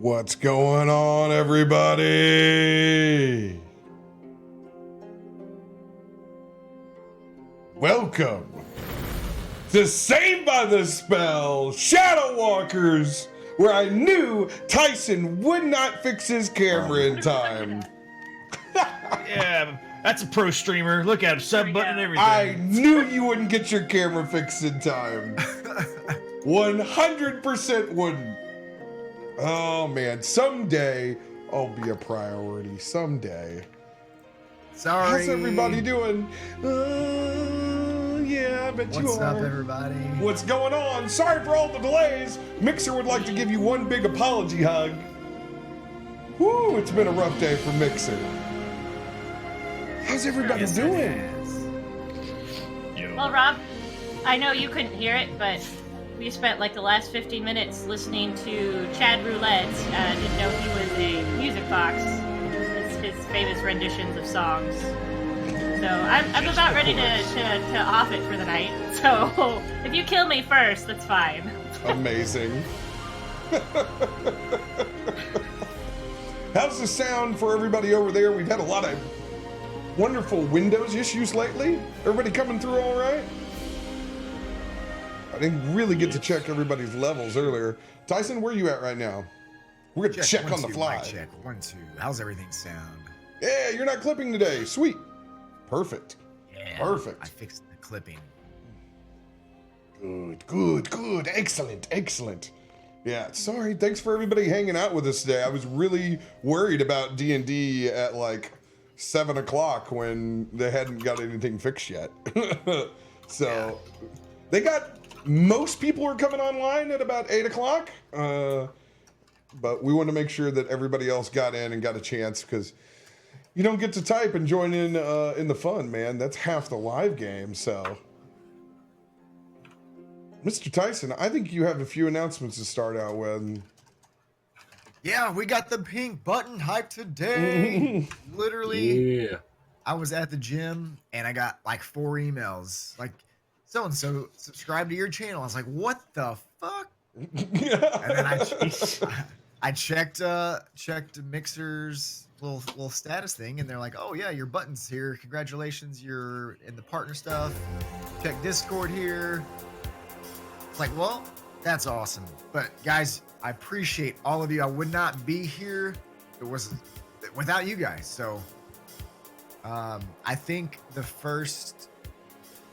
What's going on, everybody? Welcome to Saved by the Spell Shadow Walkers, where I knew Tyson would not fix his camera in time. Yeah, that's a pro streamer. Look at him, sub button and everything. I knew you wouldn't get your camera fixed in time. 100% wouldn't. Oh man, someday I'll be a priority. Someday. Sorry. How's everybody doing? Yeah, I bet you are. What's up, everybody? What's going on? Sorry for all the delays. Mixer would like to give you one big apology hug. Woo, it's been a rough day for Mixer. How's everybody doing? Well, Rob, I know you couldn't hear it, but we spent like the last 15 minutes listening to Chad Roulette. Didn't know he was a music box. It's his famous renditions of songs. So I'm about ready to off it for the night. So if you kill me first, that's fine. Amazing. How's the sound for everybody over there? We've had a lot of wonderful Windows issues lately. Everybody coming through all right? I didn't really get to check everybody's levels earlier. Tyson, where are you at right now? We're gonna check on the fly. Check 1 2. How's everything sound? Yeah, you're not clipping today. Sweet. Perfect. Yeah. Perfect. I fixed the clipping. Good. Excellent. Yeah, sorry. Thanks for everybody hanging out with us today. I was really worried about D&D at like 7 o'clock when they hadn't got anything fixed yet. So they got, most people are coming online at about 8 o'clock. But we want to make sure that everybody else got in and got a chance, because you don't get to type and join in the fun, man. That's half the live game, so. Mr. Tyson, I think you have a few announcements to start out with. Yeah, we got the pink button hype today. Literally. Yeah. I was at the gym and I got like 4 emails. Like, so-and-so subscribe to your channel. I was like, what the fuck? And then I checked Mixer's little status thing, and they're like, oh yeah, your button's here. Congratulations, you're in the partner stuff. Check Discord here. It's like, well, that's awesome. But guys, I appreciate all of you. I would not be here without you guys. So I think the first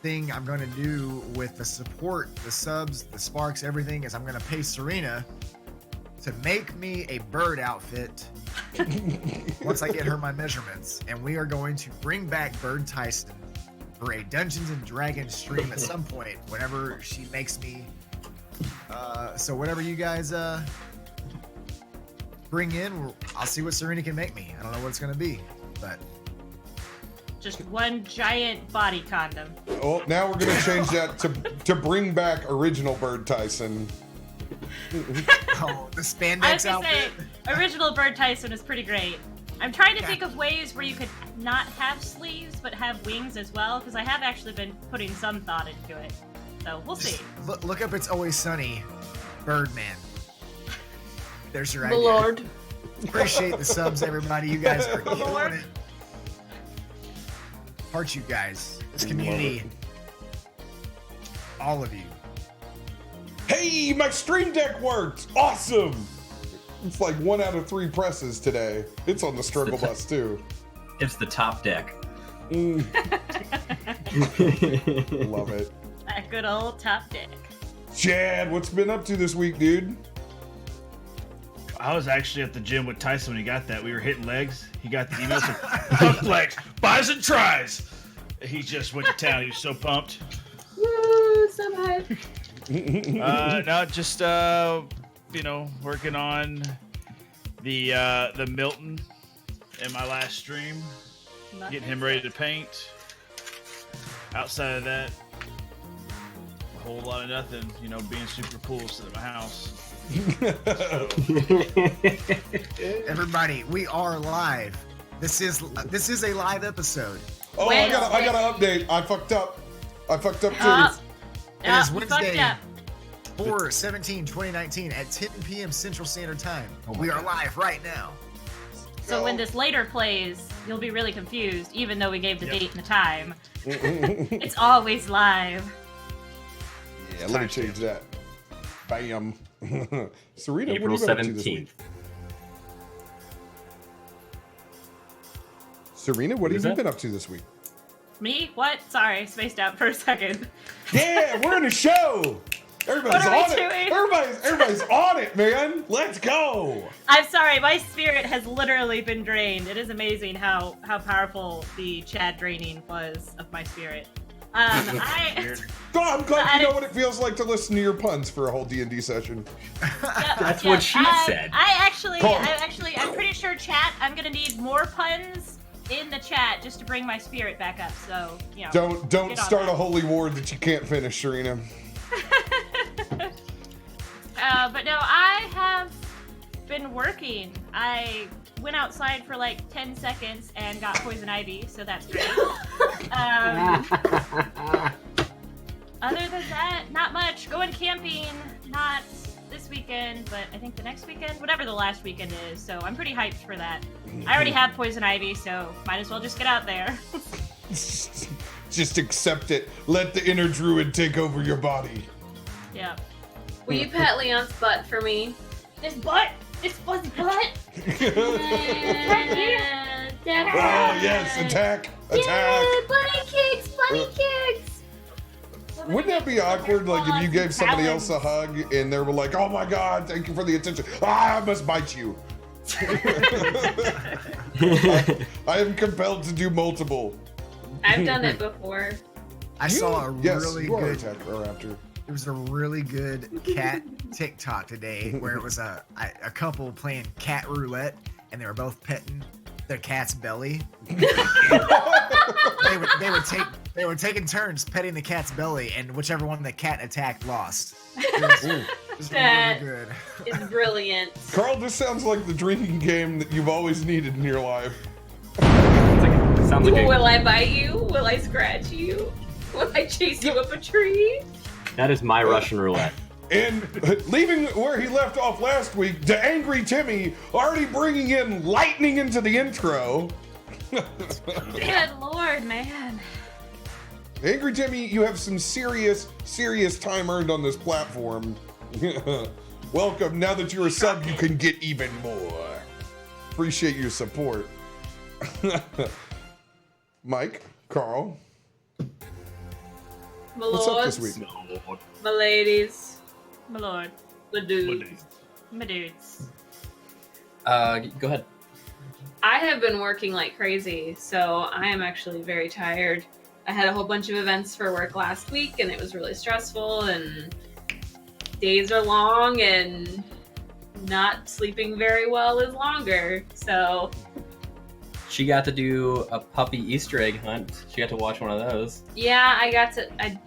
thing I'm going to do with the support, the subs, the sparks, everything, is I'm going to pay Serena to make me a bird outfit once I get her my measurements. And we are going to bring back Bird Tyson for a Dungeons and Dragons stream at some point, whenever she makes me. So whatever you guys bring in, I'll see what Serena can make me. I don't know what it's going to be, but Just one giant body condom. Oh, now we're gonna change that to bring back original Bird Tyson. oh, the I was spandex gonna say, outfit. original Bird Tyson is pretty great. I'm trying to think of ways where you could not have sleeves, but have wings as well, because I have actually been putting some thought into it. So we'll see. Look up It's Always Sunny, Birdman. There's your idea. Lord. Appreciate the subs, everybody. You guys are Lord. killing it. Heart you guys. This community. All of you. Hey, my stream deck worked! Awesome! It's like 1 out of 3 presses today. It's on the struggle bus too. It's the top deck. Love it. That good old top deck. Chad, what's been up to this week, dude? I was actually at the gym with Tyson when he got that. We were hitting legs. He got the email said, "Fuck legs, buys and tries." He just went to town. He was so pumped. Woo, so hype. No, just working on the Milton in my last stream, getting him ready to paint. Outside of that, a whole lot of nothing. Being super cool, sitting at my house. Everybody, we are live. This is a live episode. Oh, I got an update. I fucked up too. It is you Wednesday. fucked up. 4/17/2019 at 10 p.m. Central Standard Time. We are live right now. So when this later plays, you'll be really confused, even though we gave the date and the time. It's always live. Yeah, let me change that. Bam. Serena, April what have you been up to this 17th. week? Serena, what have you been up to this week? Me? What? Sorry, spaced out for a second. Yeah, we're in a show. Everybody's What are we on it. doing? Everybody's on it, man. Let's go. I'm sorry, my spirit has literally been drained. It is amazing how powerful the Chad draining was of my spirit. I'm glad you know what it feels like to listen to your puns for a whole D&D session. That's what she said. I'm pretty sure chat, I'm gonna need more puns in the chat just to bring my spirit back up. So, you know. Don't start a holy war that you can't finish, Serena. But no, I have been working. I went outside for like 10 seconds and got poison ivy, so that's great. Other than that, not much. Going camping, not this weekend, but I think the next weekend, whatever the last weekend is. So I'm pretty hyped for that. I already have poison ivy, so might as well just get out there. Just accept it. Let the inner druid take over your body. Yeah. Will you pat Leon's butt for me? This butt! This butt's butt! Oh yes, attack! Yeah, bunny kicks! Wouldn't that be awkward, like if you gave somebody else a hug and they were like, "Oh my God, thank you for the attention. I must bite you." I am compelled to do multiple. I've done it before. I saw a really you are good. attack or after. It was a really good cat TikTok today where it was a couple playing cat roulette and they were both petting their cat's belly. they were taking turns petting the cat's belly, and whichever one the cat attacked lost. It was That really good. is brilliant. Carl, this sounds like the drinking game that you've always needed in your life. Sounds like Will I bite you? Will I scratch you? Will I chase you up a tree? that is my Russian roulette. And leaving where he left off last week, the angry Timmy already bringing in lightning into the intro. Good lord, man. Angry Timmy, you have some serious time earned on this platform. Welcome. Now that you're a sub, you can get even more. Appreciate your support. Mike, Carl, My what's up lords, this week? my ladies, My lord. my dudes. My dudes. Go ahead. I have been working like crazy, so I am actually very tired. I had a whole bunch of events for work last week, and it was really stressful, and days are long, and not sleeping very well is longer. So She got to do a puppy Easter egg hunt. She got to watch one of those. yeah, I got to. I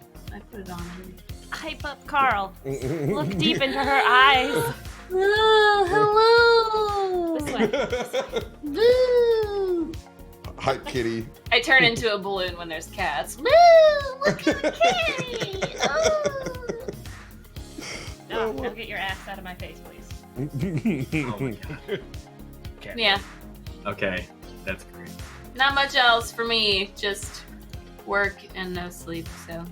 put it on. Hype up Carl. Look deep into her eyes. Oh, hello. This way. Boo. Hype kitty. I turn into a balloon when there's cats. Boo! Look at the kitty. Oh. No, now get your ass out of my face, please. Oh my god. Yeah, Okay, that's great. not much else for me. Just work and no sleep. So.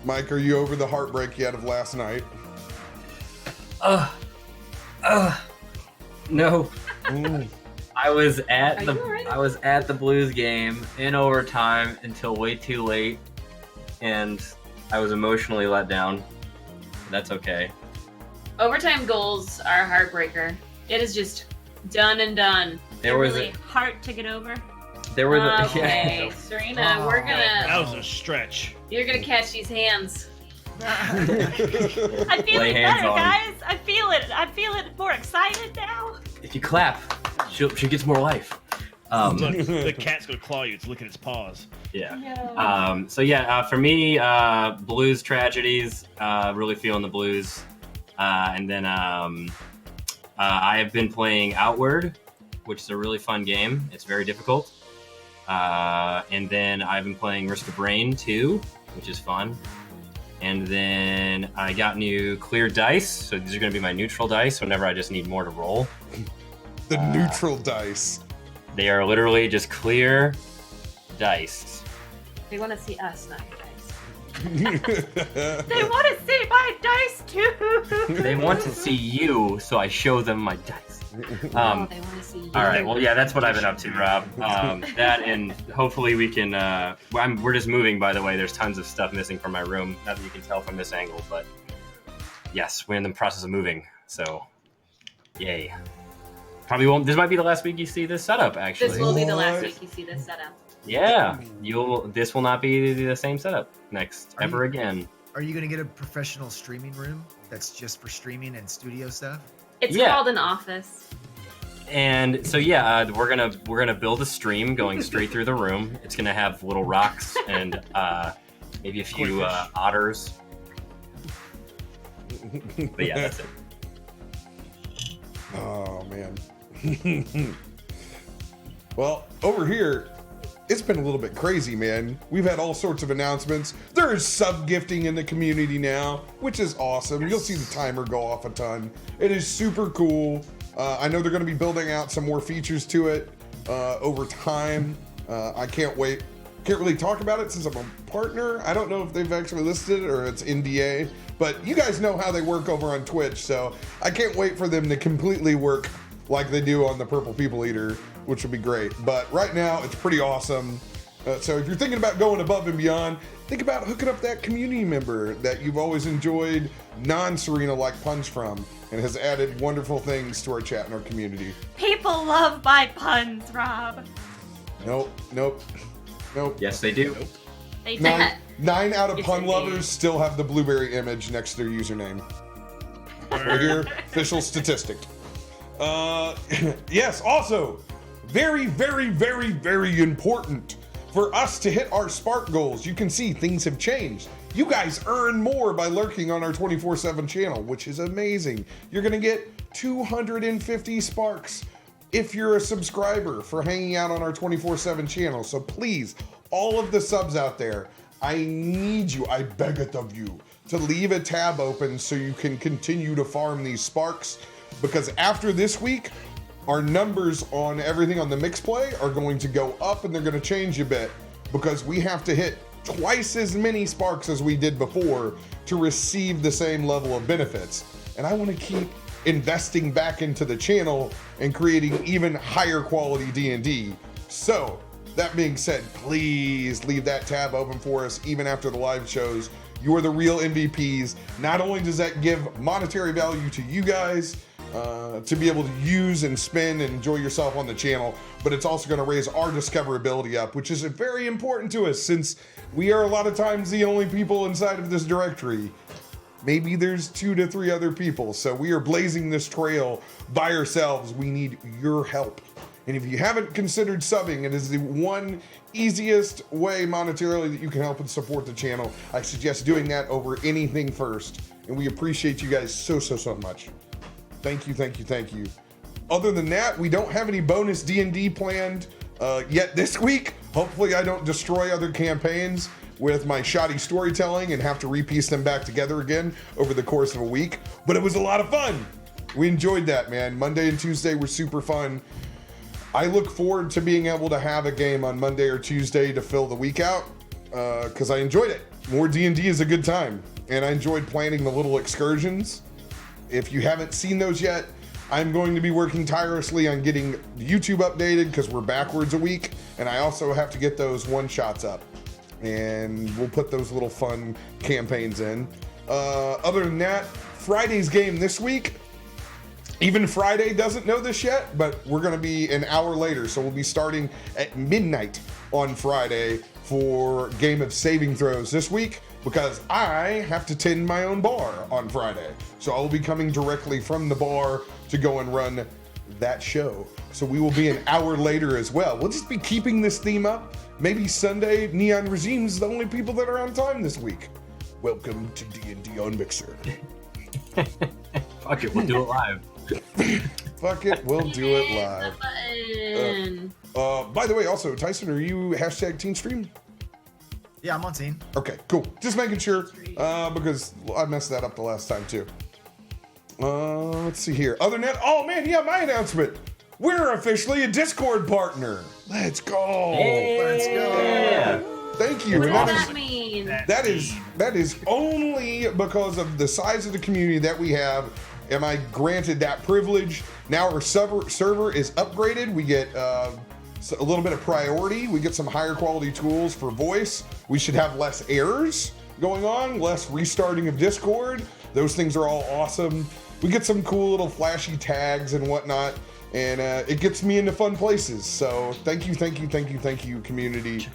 Mike, are you over the heartbreak yet of last night? No. Mm. I was at Are the you alright? I was at the Blues game in overtime until way too late, and I was emotionally let down. That's okay. Overtime goals are a heartbreaker. It is just done and done. There was really hard to get over. there were the Okay, Serena, Oh. we're That gonna. was a stretch. You're gonna catch these hands. I'm Lay feeling hands better, on. guys. I feel it. I'm feeling more excited now. if you clap, she gets more life. Look, the cat's gonna claw you. It's licking its paws. Yeah. No. So yeah, for me, blues tragedies, really feeling the blues, and then I have been playing Outward, which is a really fun game. It's very difficult, and then I've been playing Risk of Rain 2, which is fun, And then I got new clear dice. So these are going to be my neutral dice whenever I just need more to roll. The neutral dice. They are literally just clear dice. They want to see us, not your dice. They They want to see my dice too. They want to see you, so I show them my dice. They want to see you. All right. Well, yeah, that's what I've been up to, Rob. That and hopefully we can. We're just moving, by the way. There's tons of stuff missing from my room. Not that you can tell from this angle, but yes, we're in the process of moving. So, yay. Probably won't. This might be the last week you see this setup. Actually, This will be the last week you see this setup. yeah. This will not be the same setup ever you- again. Are you gonna get a professional streaming room that's just for streaming and studio stuff? It's Yeah. called an office. And so we're gonna build a stream going straight through the room. It's gonna have little rocks and maybe a few otters. But yeah, that's it. Oh man. Well, over here, it's been a little bit crazy, man. We've had all sorts of announcements. There is sub gifting in the community now, which is awesome. You'll see the timer go off a ton. It is super cool. I know they're going to be building out some more features to it over time. I can't wait. Can't really talk about it since I'm a partner. I don't know if they've actually listed it or it's NDA, but you guys know how they work over on Twitch, so I can't wait for them to completely work like they do on the Purple People Eater, which would be great. But right now, it's pretty awesome. So if you're thinking about going above and beyond, think about hooking up that community member that you've always enjoyed non-Serena-like puns from and has added wonderful things to our chat and our community. People love my puns, Rob. Nope. Yes, they do. They do. Nine out of Yes, pun indeed. lovers still have the blueberry image next to their username. We're here, official statistic. Yes, also, very, very, very, very important for us to hit our Spark goals. You can see things have changed. You guys earn more by lurking on our 24/7 channel, which is amazing. You're gonna get 250 Sparks if you're a subscriber for hanging out on our 24/7 channel. So please, all of the subs out there, I need you, I beg it of you, to leave a tab open so you can continue to farm these Sparks, because after this week, our numbers on everything on the mix play are going to go up and they're going to change a bit because we have to hit twice as many Sparks as we did before to receive the same level of benefits. And I want to keep investing back into the channel and creating even higher quality D&D. So that being said, please leave that tab open for us even after the live shows. You are the real MVPs. Not only does that give monetary value to you guys, to be able to use and spend and enjoy yourself on the channel, but it's also going to raise our discoverability up, which is very important to us since we are a lot of times the only people inside of this directory. Maybe there's 2 to 3 other people, so we are blazing this trail by ourselves. We need your help. And if you haven't considered subbing, it is the one easiest way monetarily that you can help and support the channel. I suggest doing that over anything first, and we appreciate you guys so much. Thank you. Other than that, we don't have any bonus D&D planned yet this week. Hopefully I don't destroy other campaigns with my shoddy storytelling and have to repiece them back together again over the course of a week. But it was a lot of fun. We enjoyed that, man. Monday and Tuesday were super fun. I look forward to being able to have a game on Monday or Tuesday to fill the week out because I enjoyed it. More D&D is a good time. And I enjoyed planning the little excursions. If you haven't seen those yet, I'm going to be working tirelessly on getting YouTube updated because we're backwards a week, and I also have to get those one-shots up. And we'll put those little fun campaigns in. Other than that, Friday's game this week, even Friday doesn't know this yet, but we're going to be an hour later, so we'll be starting at midnight on Friday for Game of Saving Throws this week, because I have to tend my own bar on Friday. So I'll be coming directly from the bar to go and run that show. So we will be an hour later as well. We'll just be keeping this theme up. Maybe Sunday, Neon Regime's the only people that are on time this week. Welcome to D&D on Mixer. Fuck it, we'll do it live. Fuck it, we'll do it live. Button. By the way, also, Tyson, are you #TeenStream? Yeah, I'm on team. Okay, cool. Just making sure, because I messed that up the last time too. Let's see here. Other than that, oh man, yeah, my announcement. We're officially a Discord partner. Let's go. Let's go. Thank you. What And does that mean? that is only because of the size of the community that we have. Am I granted that privilege? Now our server is upgraded. We get a little bit of priority. We get some higher quality tools for voice. We should have less errors going on, less restarting of Discord. Those things are all awesome. We get some cool little flashy tags and whatnot, and it gets me into fun places. So thank you, community.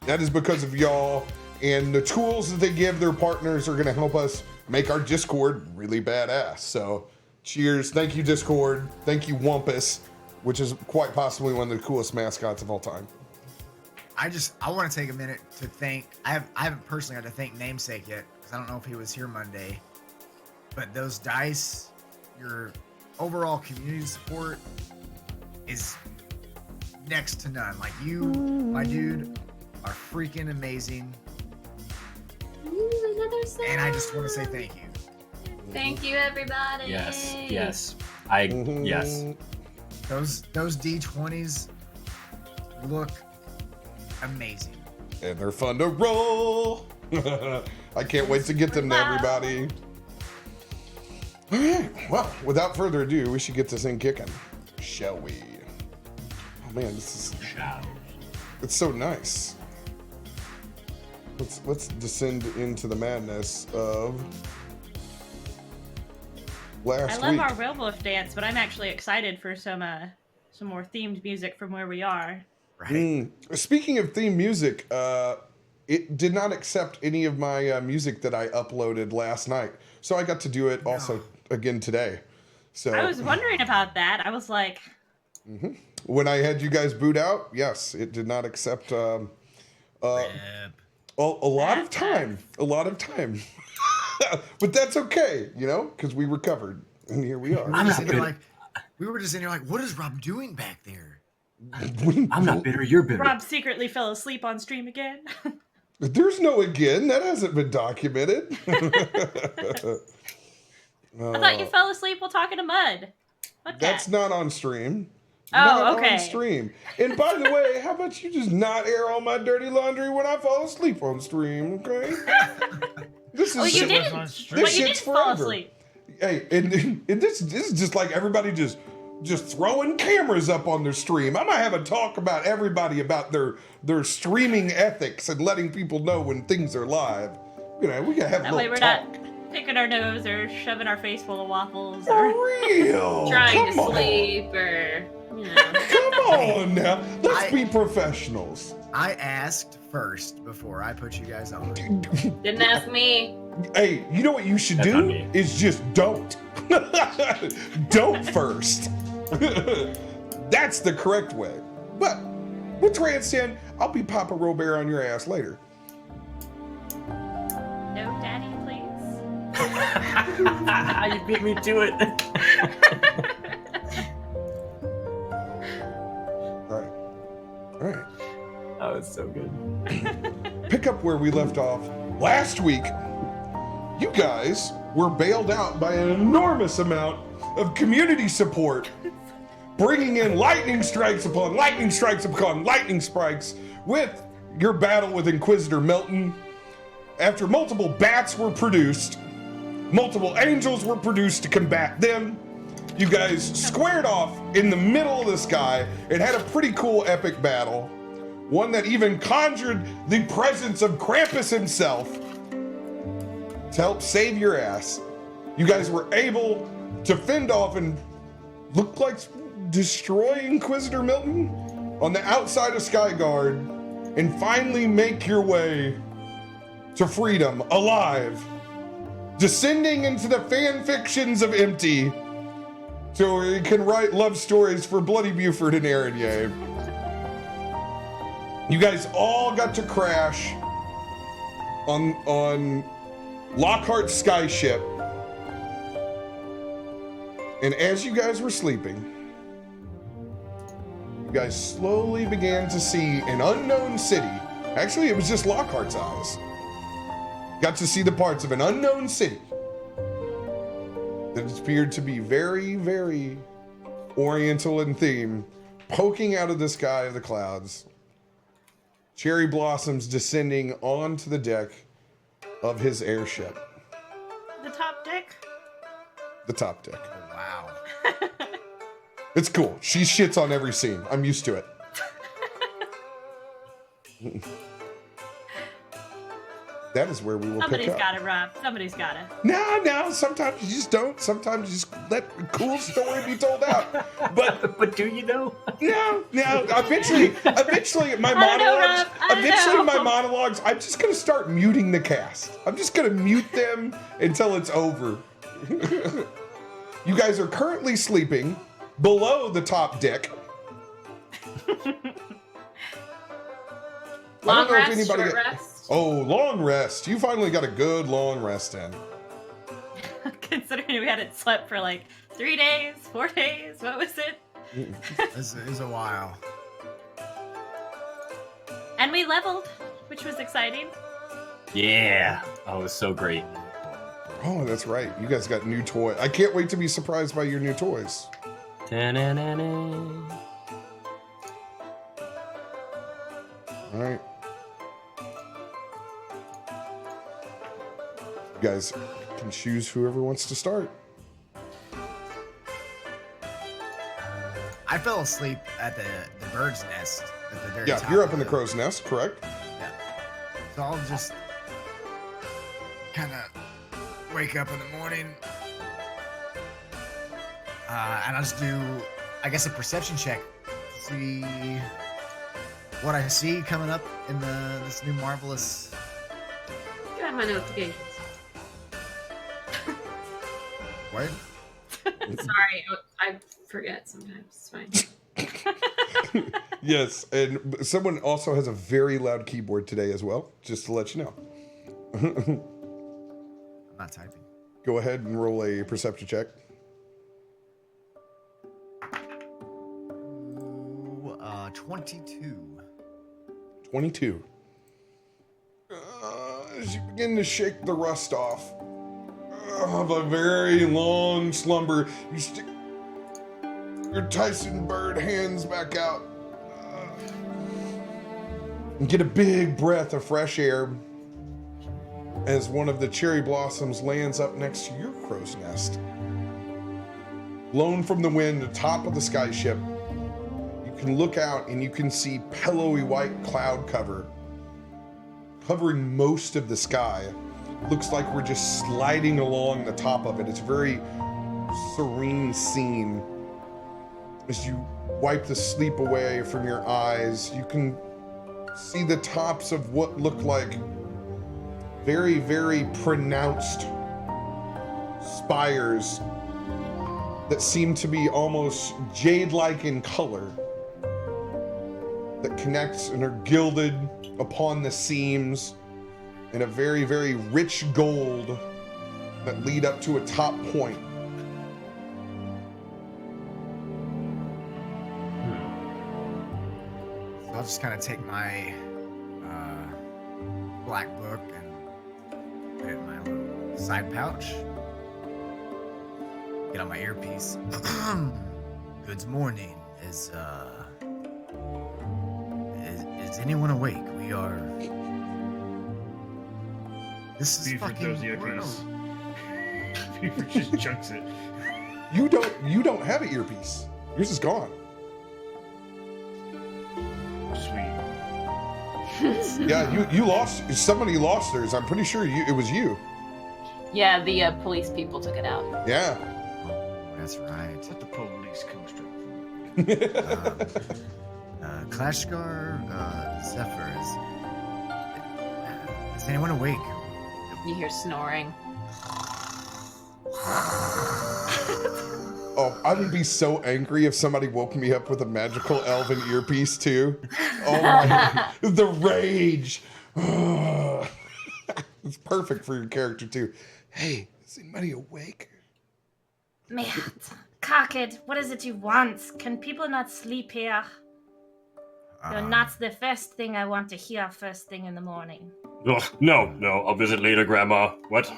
That is because of y'all, and the tools that they give their partners are gonna help us make our Discord really badass. So cheers, thank you Discord, thank you Wumpus, which is quite possibly one of the coolest mascots of all time. I want to take a minute to thank, I haven't personally had to thank Namesake yet, because I don't know if he was here Monday, but those dice, your overall community support is next to none. Like you, my dude, are freaking amazing. Ooh, another sound. And I just want to say thank you. Thank you, everybody. Yes. Yes. Those D20s look amazing. And they're fun to roll. I can't wait to get them to everybody. All right, well, without further ado, we should get this thing kicking, shall we? Oh man, it's so nice. Let's descend into the madness of last week. I love our werewolf dance, but I'm actually excited for some more themed music from where we are. Right. Speaking of theme music, it did not accept any of my music that I uploaded last night, so I got to do it also again today. So I was wondering about that. I was like, when I had you guys boot out, yes, it did not accept. A lot of time, but that's okay, you know, because we recovered, and here we are. We were just in here like, what is Rob doing back there? I'm not bitter, you're bitter. Rob secretly fell asleep on stream again. There's no again. That hasn't been documented. I thought you fell asleep while talking to Mud. That's not on stream. Oh, okay. On stream. And by the way, how about you just not air all my dirty laundry when I fall asleep on stream, okay? This is you didn't. This But you shit's didn't fall forever. asleep. Hey, and this is just like everybody just throwing cameras up on their stream. I'm gonna have a talk about everybody about their streaming ethics and letting people know when things are live. You know, we gotta have a That way little we're talk. not picking our nose or shoving our face full of waffles. For Or... real. Trying Come to on. sleep or, you know. Come on now. Let's be professionals. I asked first before I put you guys on. Didn't ask me. Hey, you know what you should That's do? on me. Is just don't. Don't first. That's the correct way. But with Transcend, I'll be Papa RoBear on your ass later. No, Daddy, please. You beat me to it. All right. Oh, it's so good. Pick up where we left off last week. You guys were bailed out by an enormous amount of community support, bringing in lightning strikes upon lightning strikes upon lightning strikes with your battle with Inquisitor Milton. After multiple bats were produced, multiple angels were produced to combat them. You guys squared off in the middle of the sky and had a pretty cool epic battle. One that even conjured the presence of Krampus himself to help save your ass. You guys were able to fend off and look like destroy Inquisitor Milton on the outside of Skyguard and finally make your way to freedom alive, descending into the fan fictions of Empty so you can write love stories for Bloody Buford and Aaron Ye. You guys all got to crash on Lockhart's skyship, and as you guys were sleeping, you guys slowly began to see an unknown city Actually, it was just Lockhart's eyes. Got to see the parts of an unknown city that appeared to be very, very oriental in theme, poking out of the sky of the clouds. Cherry blossoms descending onto the deck of his airship. The top deck? The top deck. Oh, wow. It's cool. She shits on every scene. I'm used to it. That is where we will Somebody's pick up. got it, Rob. Somebody's got it. No, sometimes you just don't. Sometimes you just let a cool story be told out. But do you know? No. Eventually, my I don't know, monologues. Rob. I don't Eventually, know. my monologues. I'm just gonna start muting the cast. I'm just gonna mute them until it's over. You guys are currently sleeping below the top deck. Long rest, short rest. Oh, long rest. You finally got a good long rest in. Considering we hadn't slept for like 3 days, 4 days, what was it? It was a while. And we leveled, which was exciting. Yeah. Oh, it was so great. Oh, that's right. You guys got new toys. I can't wait to be surprised by your new toys. Ta-na-na-na. All right. You guys can choose whoever wants to start. I fell asleep at the bird's nest at the very Yeah, top. you're up in of the crow's nest, correct? Yeah. So I'll just kind of wake up in the morning, and I'll just do, I guess, a perception check to see what I see coming up in this new marvelous. Get out my notifications. What? Sorry, I forget sometimes. It's fine. Yes, and someone also has a very loud keyboard today as well, just to let you know. I'm not typing. Go ahead and roll a perception check. Ooh, 22. 22. As you begin to shake the rust off of a very long slumber, you stick your Tyson bird hands back out and get a big breath of fresh air as one of the cherry blossoms lands up next to your crow's nest. Blown from the wind atop of the sky ship, you can look out and you can see pillowy white cloud cover covering most of the sky. Looks like we're just sliding along the top of it. It's a very serene scene. As you wipe the sleep away from your eyes, you can see the tops of what look like very, very pronounced spires that seem to be almost jade-like in color, that connects and are gilded upon the seams in a very, very rich gold that lead up to a top point. So I'll just kind of take my black book and put it in my little side pouch. Get on my earpiece. Good morning. Is anyone awake? We are. This is Buford fucking. throws the earpiece. Buford just chunks it. You don't have an earpiece. Yours is gone. Sweet. Yeah, you lost. Somebody lost theirs. I'm pretty sure it was you. Yeah, the police people took it out. Yeah. That's right. Let the police come straight. Klashgar, Zephyr, is anyone awake? You hear snoring. Oh, I would be so angry if somebody woke me up with a magical elven earpiece too. Oh my, the rage. It's perfect for your character too. Hey, is anybody awake? Cocked, what is it you want? Can people not sleep here? You're not the first thing I want to hear first thing in the morning. Oh, no, I'll visit later, Grandma. What?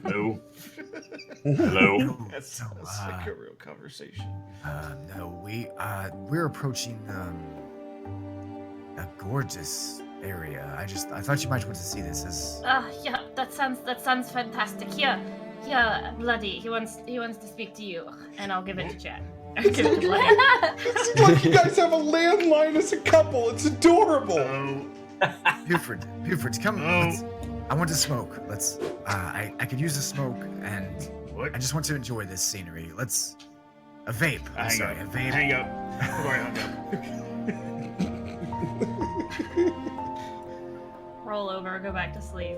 No. Hello. That's like a real conversation. No, we're approaching a gorgeous area. I thought you might want to see this. Yeah, that sounds fantastic. Here, Bloody. He wants to speak to you, and I'll give it to Chad. I'll give it to Bloody. It's like you guys have a landline as a couple. It's adorable. Buford, come. I want to smoke. I could use a smoke, and I just want to enjoy this scenery. A vape. A vape. Hang up. Hang up. Roll over, go back to sleep.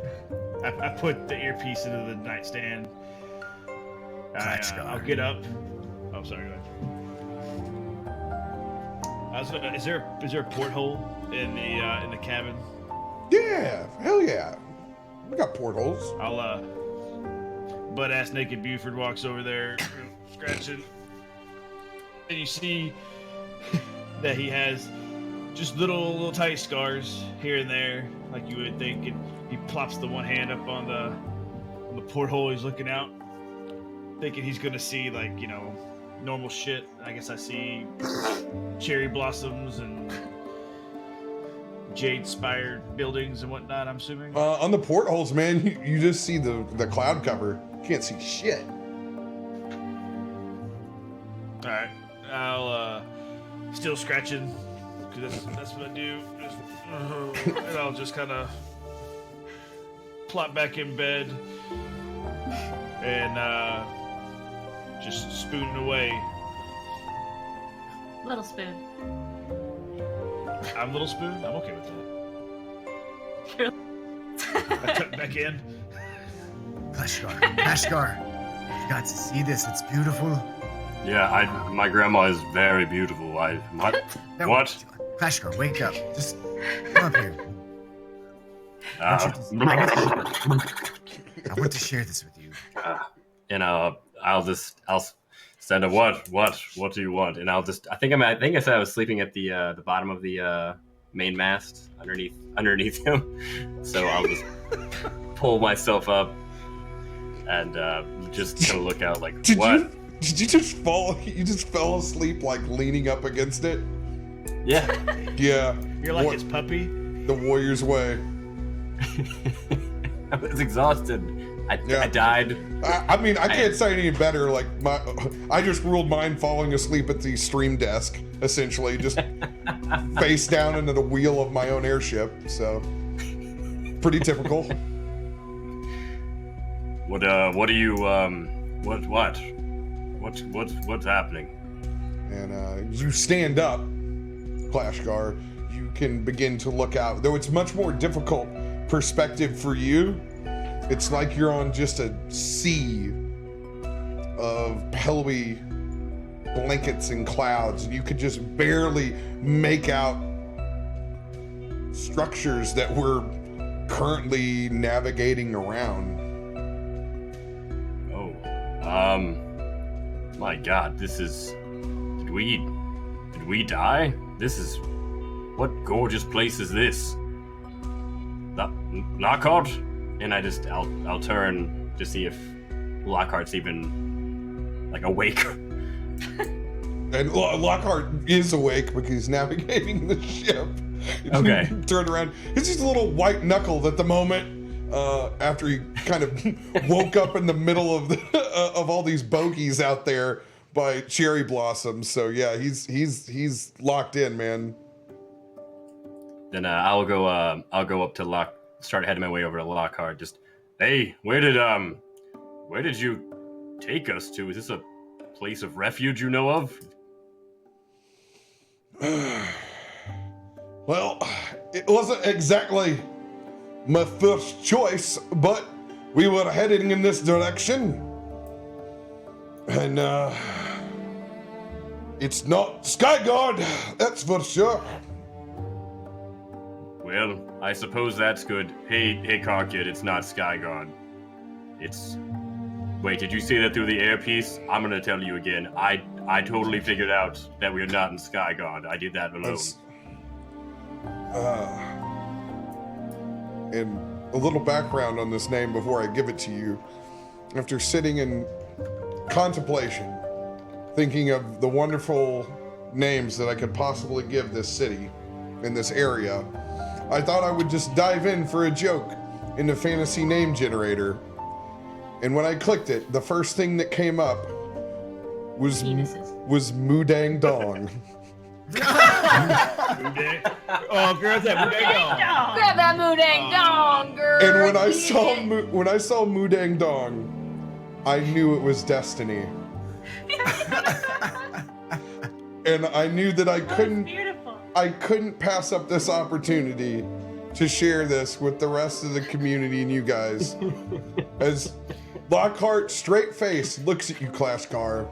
I put the earpiece into the nightstand. I'll get up. Oh, sorry. Go ahead. Is there a porthole in the cabin? Yeah, hell yeah. We got portholes. I'll butt-ass naked Buford walks over there, scratching, and you see that he has just little tight scars here and there, like you would think. And he plops the one hand up on the porthole. He's looking out, thinking he's gonna see normal shit. I guess I see cherry blossoms and jade-spired buildings and whatnot, I'm assuming. On the portholes, man, you just see the cloud cover. You can't see shit. All right, I'll still scratching because that's what I do. And I'll just kind of plop back in bed and just spooning away. Little spoon. I'm Little Spoon? I'm okay with that. I tuck back in. Ashgar, you got to see this. It's beautiful. Yeah, my grandma is very beautiful. What? Ashgar, wake up. Just come up here. I want to share this with you. I'll stand up. What do you want? And I think I said I was sleeping at the bottom of the main mast underneath him. So I'll just pull myself up and just kind of look out like, what? Did you just fall? You just fell asleep like leaning up against it? Yeah. Yeah. You're like his puppy? The warrior's way. I was exhausted. I died. I mean, I can't say any better. Like I just ruled mine falling asleep at the stream desk, essentially, just face down into the wheel of my own airship. So, pretty typical. What are you? What's happening? And you stand up, Clashgar. You can begin to look out, though it's much more difficult perspective for you. It's like you're on just a sea of pillowy blankets and clouds, and you could just barely make out structures that we're currently navigating around. Oh, my God, this is. Did we die? What gorgeous place is this? Lockhart? And I'll turn to see if Lockhart's even awake. And Lockhart is awake because he's navigating the ship. Okay. Turn around. It's just a little white knuckled at the moment. After he kind of woke up in the middle of of all these bogeys out there by cherry blossoms. So yeah, he's locked in, man. Then I'll go up to start heading my way over to Lockhart. Just, hey, where did you take us to? Is this a place of refuge you know of? Well, it wasn't exactly my first choice, but we were heading in this direction. And it's not Skyguard, that's for sure. Well, I suppose that's good. Hey, car kid, it's not Skyguard. It's... Wait, did you say that through the earpiece? I'm gonna tell you again. I totally figured out that we are not in Skyguard. I did that alone. And a little background on this name before I give it to you. After sitting in contemplation, thinking of the wonderful names that I could possibly give this city in this area, I thought I would just dive in for a joke in the fantasy name generator. And when I clicked it, the first thing that came up was Mudang Dong. Oh, grab that Mudang Dong. Grab that Mudang Dong, girl. And when I saw Mudang Dong, I knew it was destiny. And I knew that I couldn't pass up this opportunity to share this with the rest of the community and you guys. As Lockhart, straight face, looks at you, Class Car.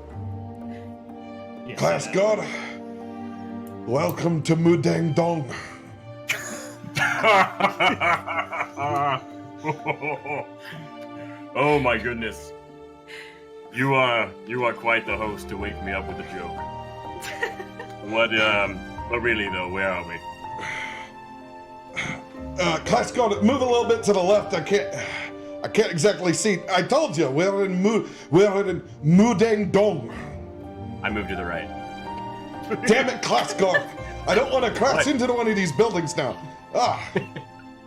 Yes, Class God, welcome to Mudang Dong. Oh my goodness. You are quite the host to wake me up with a joke. But really though, where are we? Class God, move a little bit to the left. I can't exactly see. I told you, we're in Mudang Dong. I moved to the right. Damn it, Class God. I don't want to crash into one of these buildings now.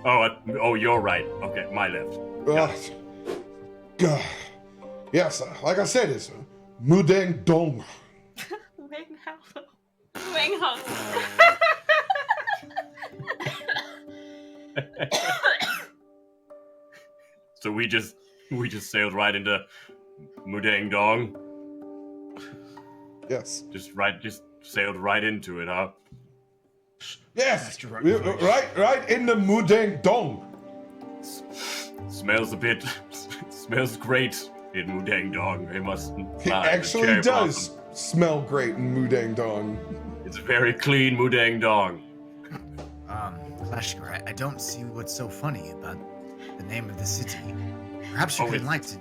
Oh, you're right. Okay, my left. Yes, like I said, it's Mudang Dong. Wing Hung. So we just sailed right into Mudang Dong. Yes. Just sailed right into it, huh? Yes. Right in the Mudang Dong. Smells great in Mudang Dong. It must. It actually does smell great in Mudang Dong. It's very clean Mudang Dong. Clashgar, I don't see what's so funny about the name of the city. Perhaps you could enlighten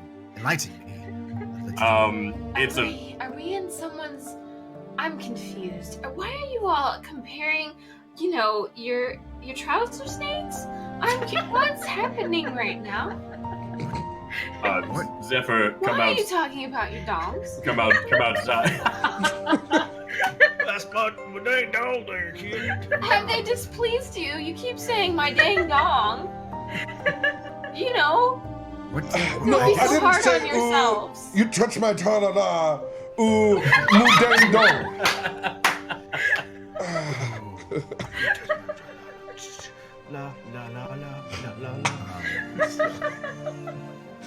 me. Are we in someone's? I'm confused. Why are you all comparing, your trouser snakes? What's happening right now? Zephyr, come out. Why are you talking about your dogs? Come outside. That's not Mudang Dong there, kid. Have they displeased you? You keep saying my dang dong. What? No, Don't be I so didn't hard say on yourselves. You touch my ta-da-da. Ooh, Mudang Dong. La la la la la la.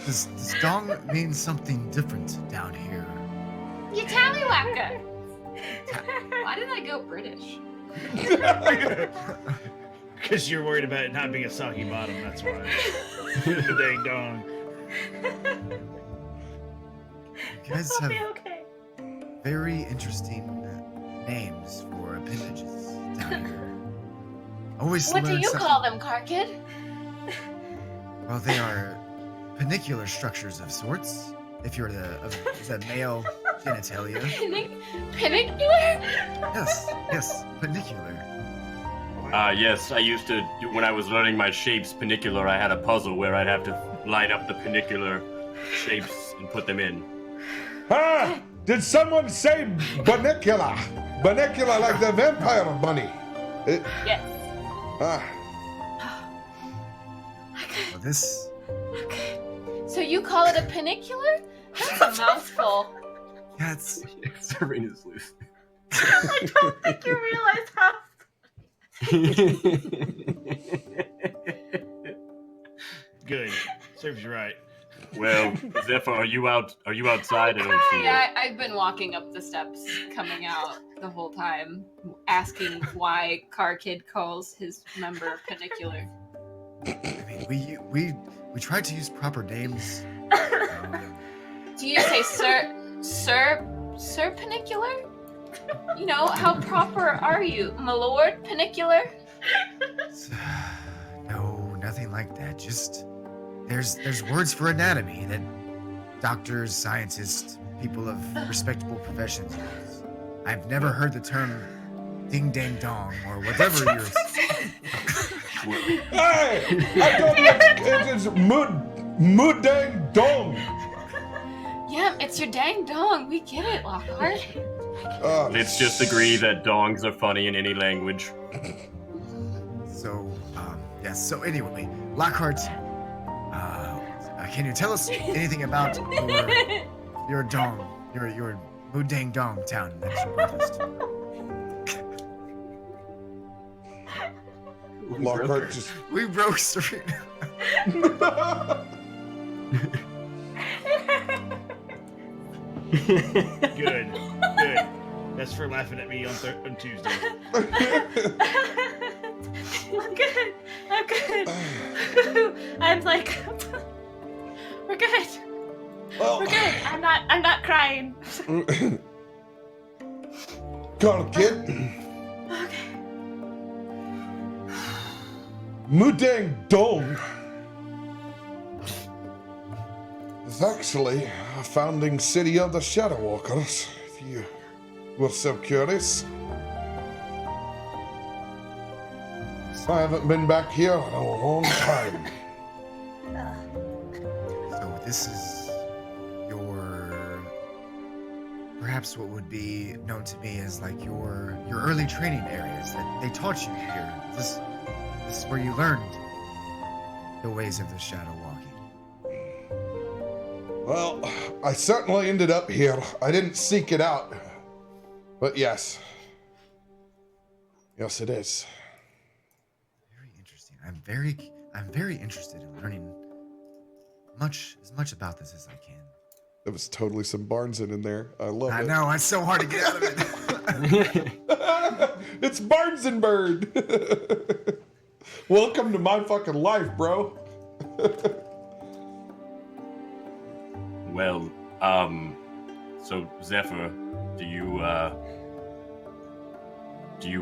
Does dong mean something different down here? You tallywhacker. Why did I go British? Because you're worried about it not being a soggy bottom, that's why. Mudang Dong. You guys have very interesting names for appendages down here. Always What do learn you something. call them, car kid? Well, they are penicular structures of sorts. If you're the male genitalia. Penicular? Yes, penicular. Yes, I used to, when I was learning my shapes penicular, I had a puzzle where I'd have to line up the penicular shapes and put them in. Ah, did someone say bunicular? Bunicular like the vampire bunny. Yes. Ah. Well, this. Okay. So you call it a penicular? That's a mouthful. Yeah, it's. Serena's loose. I don't think you realize how. Good. Serves you right. Well, Zephyr, are you outside? I don't see you. Yeah, I've been walking up the steps, coming out the whole time, asking why Car Kid calls his member penicular. I mean, we tried to use proper names. Do you say sir penicular? How proper are you, my lord penicular? No, nothing like that. Just there's words for anatomy that doctors, scientists, people of respectable professions use. I've never heard the term ding dang dong or whatever you're Hey! I told you it's mood dang dong. Yeah, it's your dang dong. We get it, Lockhart. Let's just agree that dongs are funny in any language. So, yes. So anyway, Lockhart, can you tell us anything about your dong, your Mudang Dong town that you purchased? Lockhart just. We broke Serena. Good. That's for laughing at me on Tuesday. I'm good. I'm like, we're good. Well, We're good. I'm not crying. got a kid. Okay. Mudang Dong is actually a founding city of the Shadow Walkers, if you were so curious. I haven't been back here in a long time. So this is your, perhaps what would be known to me as like your early training areas that they taught you here. This is where you learned the ways of the shadow walking. Well, I certainly ended up here. I didn't seek it out. But yes. Yes, it is. Very interesting. I'm very interested in learning as much about this as I can. There was totally some Barneson in there. I love it. I know, it's so hard to get out of it. It's Barnes and Bird. Welcome to my fucking life, bro. Well, so Zephyr, do you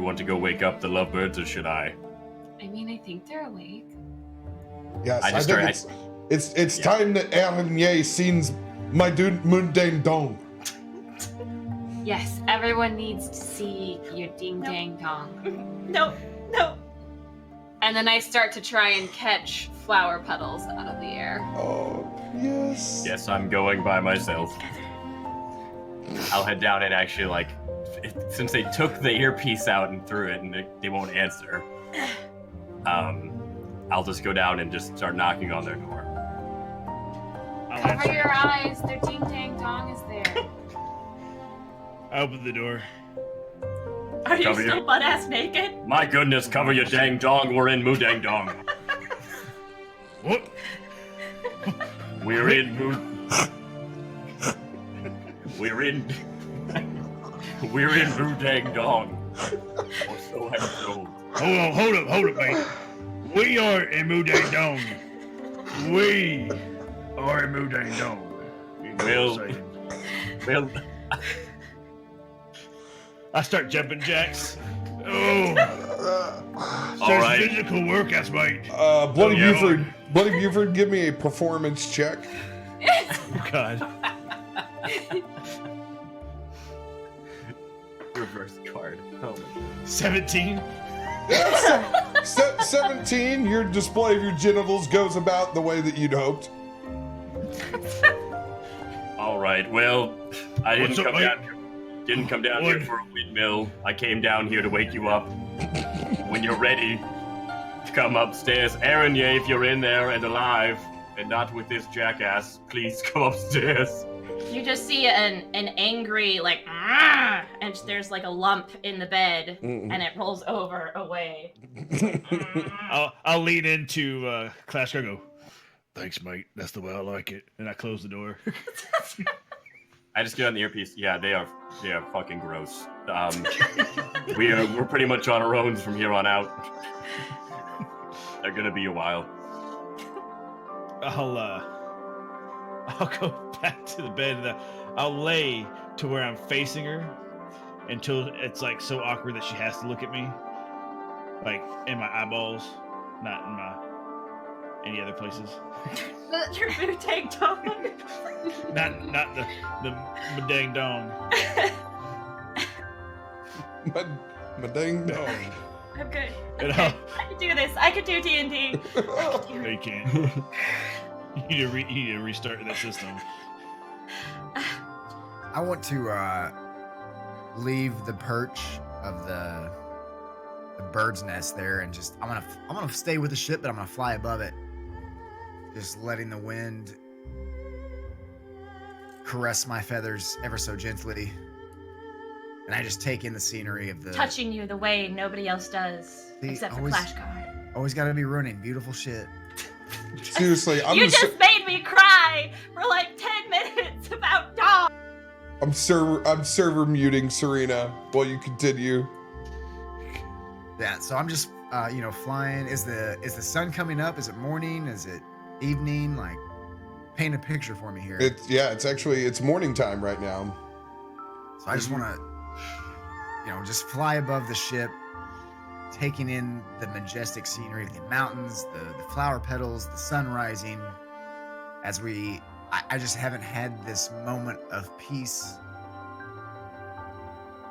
want to go wake up the lovebirds, or should I? I mean, I think they're awake. Yes, I I, just think tried- it's Yeah. time that Aaron Ye scenes my dude Mundane Dong. Yes, everyone needs to see your ding dang dong. No. And then I start to try and catch flower petals out of the air. Oh, yes. Yes, I'm going by myself. I'll head down and actually, like, since they took the earpiece out and threw it and they won't answer, I'll just go down and just start knocking on their door. I'll Cover answer. your eyes. Their ding dang dong is there. I open the door. Are you Cover still your- butt ass naked? My goodness, cover your dang dong, we're in Mudang Dong. What? We're in Mudang Dong. Or so I'm told. Hold up, mate. We are in Mudang Dong. We are in Mudang Dong. You know what I'm Well- saying? Well, I start jumping jacks. Oh, all there's right. physical workouts, mate. Bloody yeah, Buford, give me a performance check. Oh, God. Reverse card. Oh my God. 17. 17, your display of your genitals goes about the way that you'd hoped. All right. Well, I What's didn't up, come mate? down. Didn't come down here What? for a windmill. I came down here to wake you up. When you're ready, come upstairs. Aaron, yeah, if you're in there and alive, and not with this jackass, please come upstairs. You just see an angry like, "Ah!" and there's like a lump in the bed, Mm-mm. and it rolls over away. I'll lean into Clash and go, thanks, mate. That's the way I like it. And I close the door. I just get on the earpiece. Yeah, they are fucking gross. We're pretty much on our own from here on out. They're gonna be a while. I'll go back to the bed and I'll lay to where I'm facing her until it's like so awkward that she has to look at me, like in my eyeballs, not in any other places. Your boot tank dog. Not the dang dong. My dang dong. I'm good. You Okay. know? I can do this. I can do D&D. No, you can't. You need to restart that system. I want to leave the perch of the bird's nest there and just I'm gonna stay with the ship, but I'm gonna fly above it, just letting the wind caress my feathers ever so gently, and I just take in the scenery of the Touching you the way nobody else does, See, except for always- Flashcard. Always gotta be running beautiful shit. Seriously, You just made me cry for like 10 minutes about dogs. I'm server muting Serena while you continue. Yeah, so I'm just flying. Is the sun coming up? Is it morning? Is it evening? Like, paint a picture for me here. It's morning time right now. So I just want to, just fly above the ship, taking in the majestic scenery of the mountains, the flower petals, the sun rising. As I just haven't had this moment of peace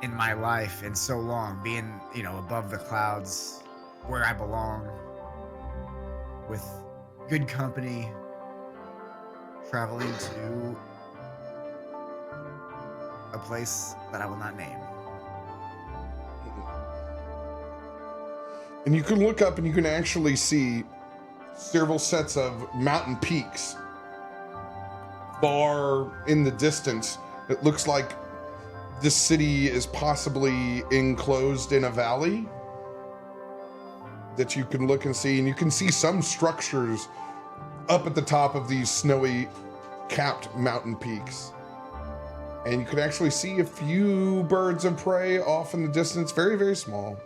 in my life in so long, being, above the clouds where I belong with good company, traveling to a place that I will not name. And you can look up and you can actually see several sets of mountain peaks far in the distance. It looks like this city is possibly enclosed in a valley that you can look and see. And you can see some structures up at the top of these snowy capped mountain peaks. And you can actually see a few birds of prey off in the distance, very, very small,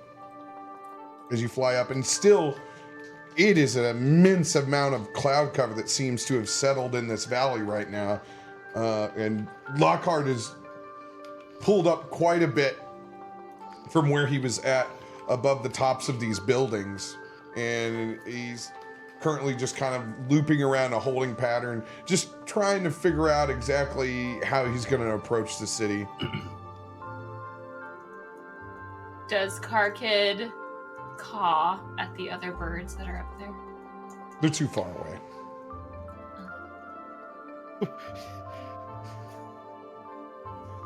as you fly up. And still, it is an immense amount of cloud cover that seems to have settled in this valley right now. And Lockhart is pulled up quite a bit from where he was at above the tops of these buildings. And he's currently just kind of looping around a holding pattern, just trying to figure out exactly how he's going to approach the city. Does Car Kid caw at the other birds that are up there? They're too far away.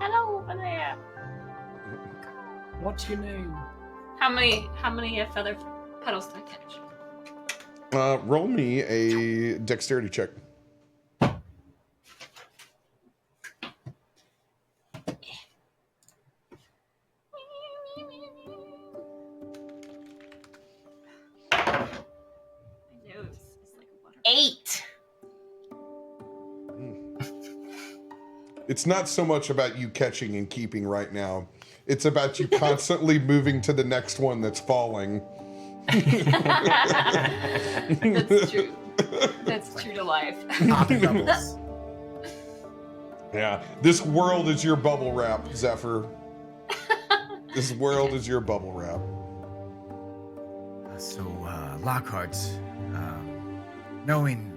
Hello over there. What's your name? How many feather petals did I catch? Roll me a dexterity check. My nose is like a water. 8. It's not so much about you catching and keeping right now. It's about you constantly moving to the next one that's falling. That's true. That's true to life. Popping bubbles. Yeah, this world is your bubble wrap, Zephyr. This world is your bubble wrap. So, Lockhart, knowing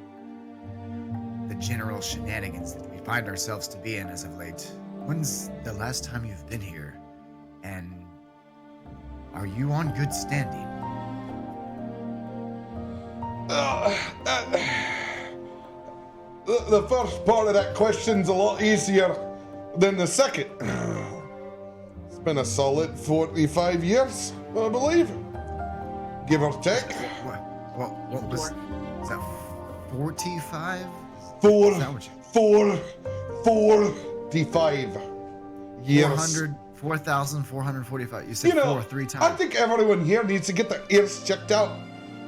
the general shenanigans that we find ourselves to be in as of late, when's the last time you've been here? And are you on good standing? The first part of that question's a lot easier than the second. It's been a solid 45 years, I believe. Give or take. What was that? 45? Four, Is that what you- 45 years. 4,445. You said four 3 times. I think everyone here needs to get their ears checked out.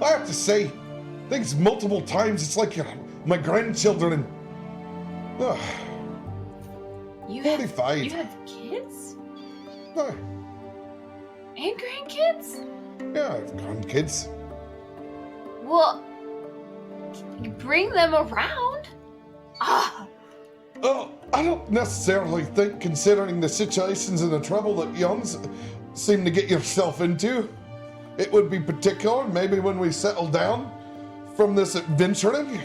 I have to say, things multiple times, it's like my grandchildren. Ugh, You 45. You have kids Uh, and grandkids? yeah, I've grandkids. Well, you bring them around. Ah, Oh, I don't necessarily think, considering the situations and the trouble that you seem to get yourself into, it would be particular. Maybe when we settle down from this adventuring,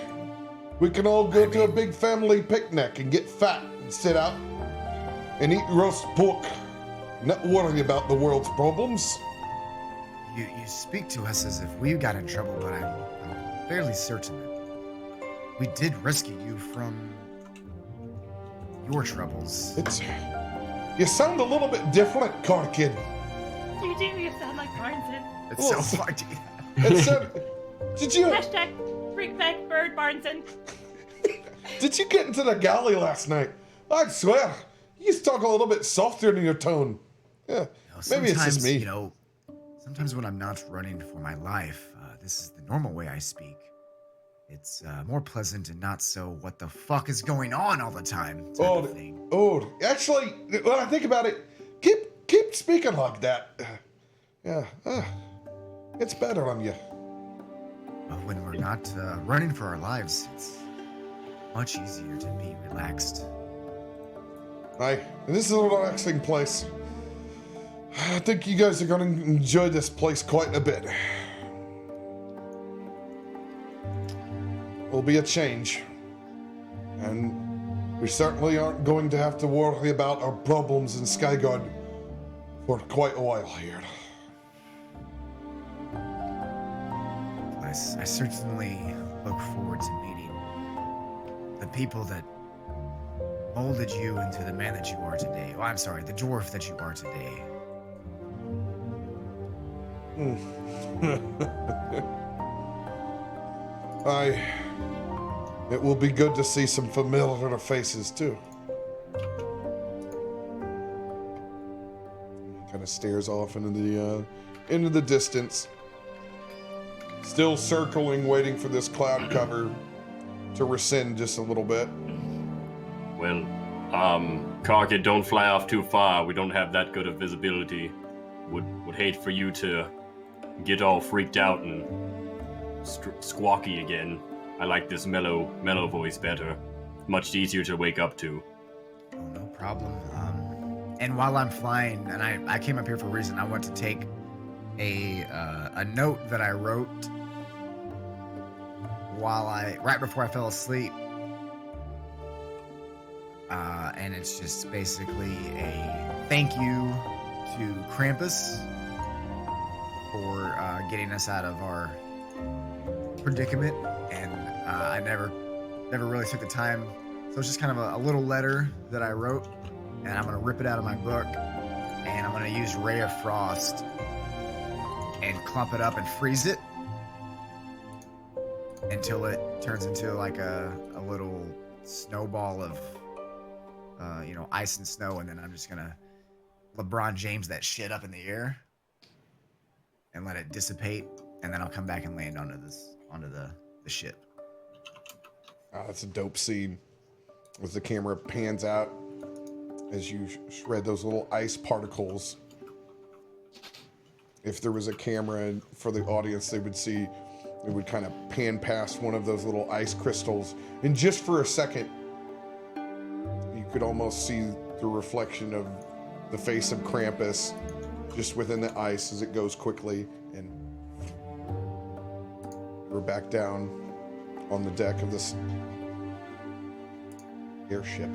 we can all go to a big family picnic and get fat and sit out and eat roast pork, not worry about the world's problems. You speak to us as if we got in trouble, but I'm fairly certain that we did rescue you from your troubles. You sound a little bit different, car kid. You do. You sound like Barnson. It sounds like Did you Hashtag bring back Bird Barnson. did you get into the galley last night? I swear, you used to talk a little bit softer in your tone. Yeah, maybe it's just me. Sometimes when I'm not running for my life, this is the normal way I speak. It's more pleasant and not so what the fuck is going on all the time type of thing. Actually, when I think about it, keep speaking like that. Yeah, it's better on you. When we're not running for our lives, it's much easier to be relaxed. This is a relaxing place. I think you guys are going to enjoy this place quite a bit. Will be a change. And we certainly aren't going to have to worry about our problems in Skyguard for quite a while here. I certainly look forward to meeting the people that molded you into the man that you are today. Oh, I'm sorry, the dwarf that you are today. It will be good to see some familiar faces too. He kind of stares off into the distance, still circling, waiting for this cloud cover to rescind just a little bit. Well, Karkid, don't fly off too far. We don't have that good of visibility. Would hate for you to get all freaked out and squawky again. I like this mellow voice better. Much easier to wake up to. Oh, no problem. And while I'm flying, and I came up here for a reason, I want to take a note that I wrote right before I fell asleep. And it's just basically a thank you to Krampus for getting us out of our predicament, and I never really took the time, so it's just kind of a little letter that I wrote, and I'm gonna rip it out of my book, and I'm gonna use Ray of Frost and clump it up and freeze it until it turns into like a little snowball of ice and snow, and then I'm just gonna LeBron James that shit up in the air and let it dissipate, and then I'll come back and land onto the ship. That's a dope scene. As the camera pans out, as you shred those little ice particles. If there was a camera for the audience, they would see it would kind of pan past one of those little ice crystals, and just for a second, you could almost see the reflection of the face of Krampus just within the ice as it goes quickly, and we're back down on the deck of this airship.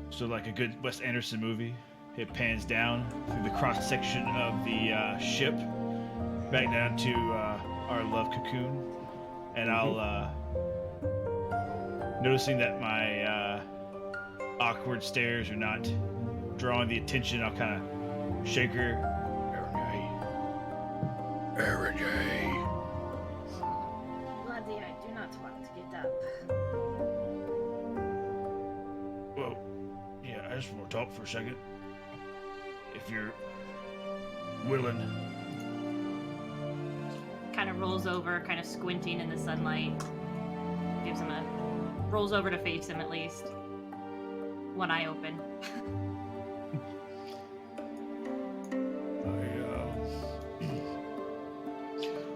So like a good Wes Anderson movie, it pans down through the cross section of the ship, back down to our love cocoon, and I'll noticing that my awkward stares are not drawing the attention, I'll kind of shake her. Aaron, Bloody, I do not want to get up. Well, yeah, I just want to talk for a second. If you're willing. Kind of rolls over, kind of squinting in the sunlight. Rolls over to face him at least. One eye open.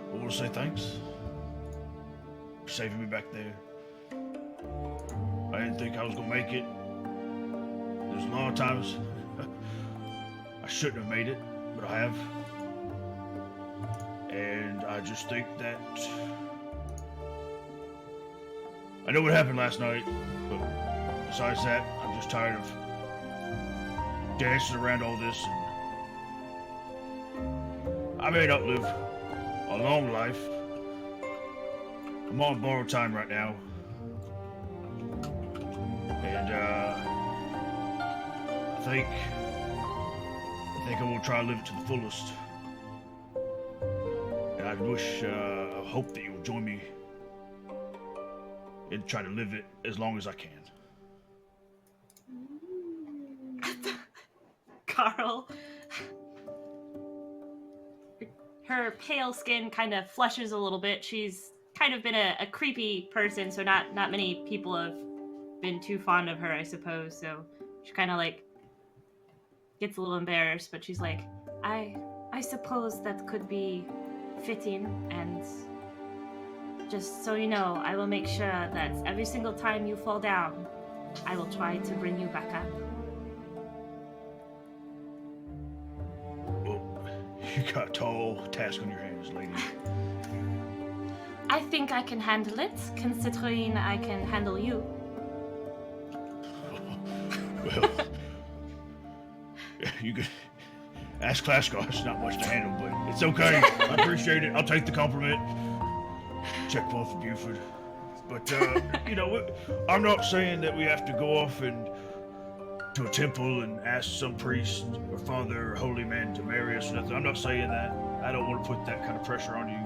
I want to say thanks for saving me back there. I didn't think I was gonna make it. There's a lot of times I shouldn't have made it, but I have. And I just think that I know what happened last night, but besides that, I'm just tired of dancing around all this, and I may not live a long life. I'm on borrowed time right now, and I think I will try to live it to the fullest. And I hope that you'll join me and try to live it as long as I can. Carl. Her pale skin kind of flushes a little bit. She's kind of been a creepy person, so not many people have been too fond of her, I suppose. So she kind of like gets a little embarrassed, but she's like, I suppose that could be fitting, and just so you know, I will make sure that every single time you fall down, I will try to bring you back up. Well, you got a tall task on your hands, lady. I think I can handle it, considering I can handle you. Well, you could ask Clashgar. It's not much to handle, but it's okay. I appreciate it. I'll take the compliment. Check one for Buford. But, you know, I'm not saying that we have to go off and to a temple and ask some priest or father or holy man to marry us or nothing. I'm not saying that. I don't want to put that kind of pressure on you.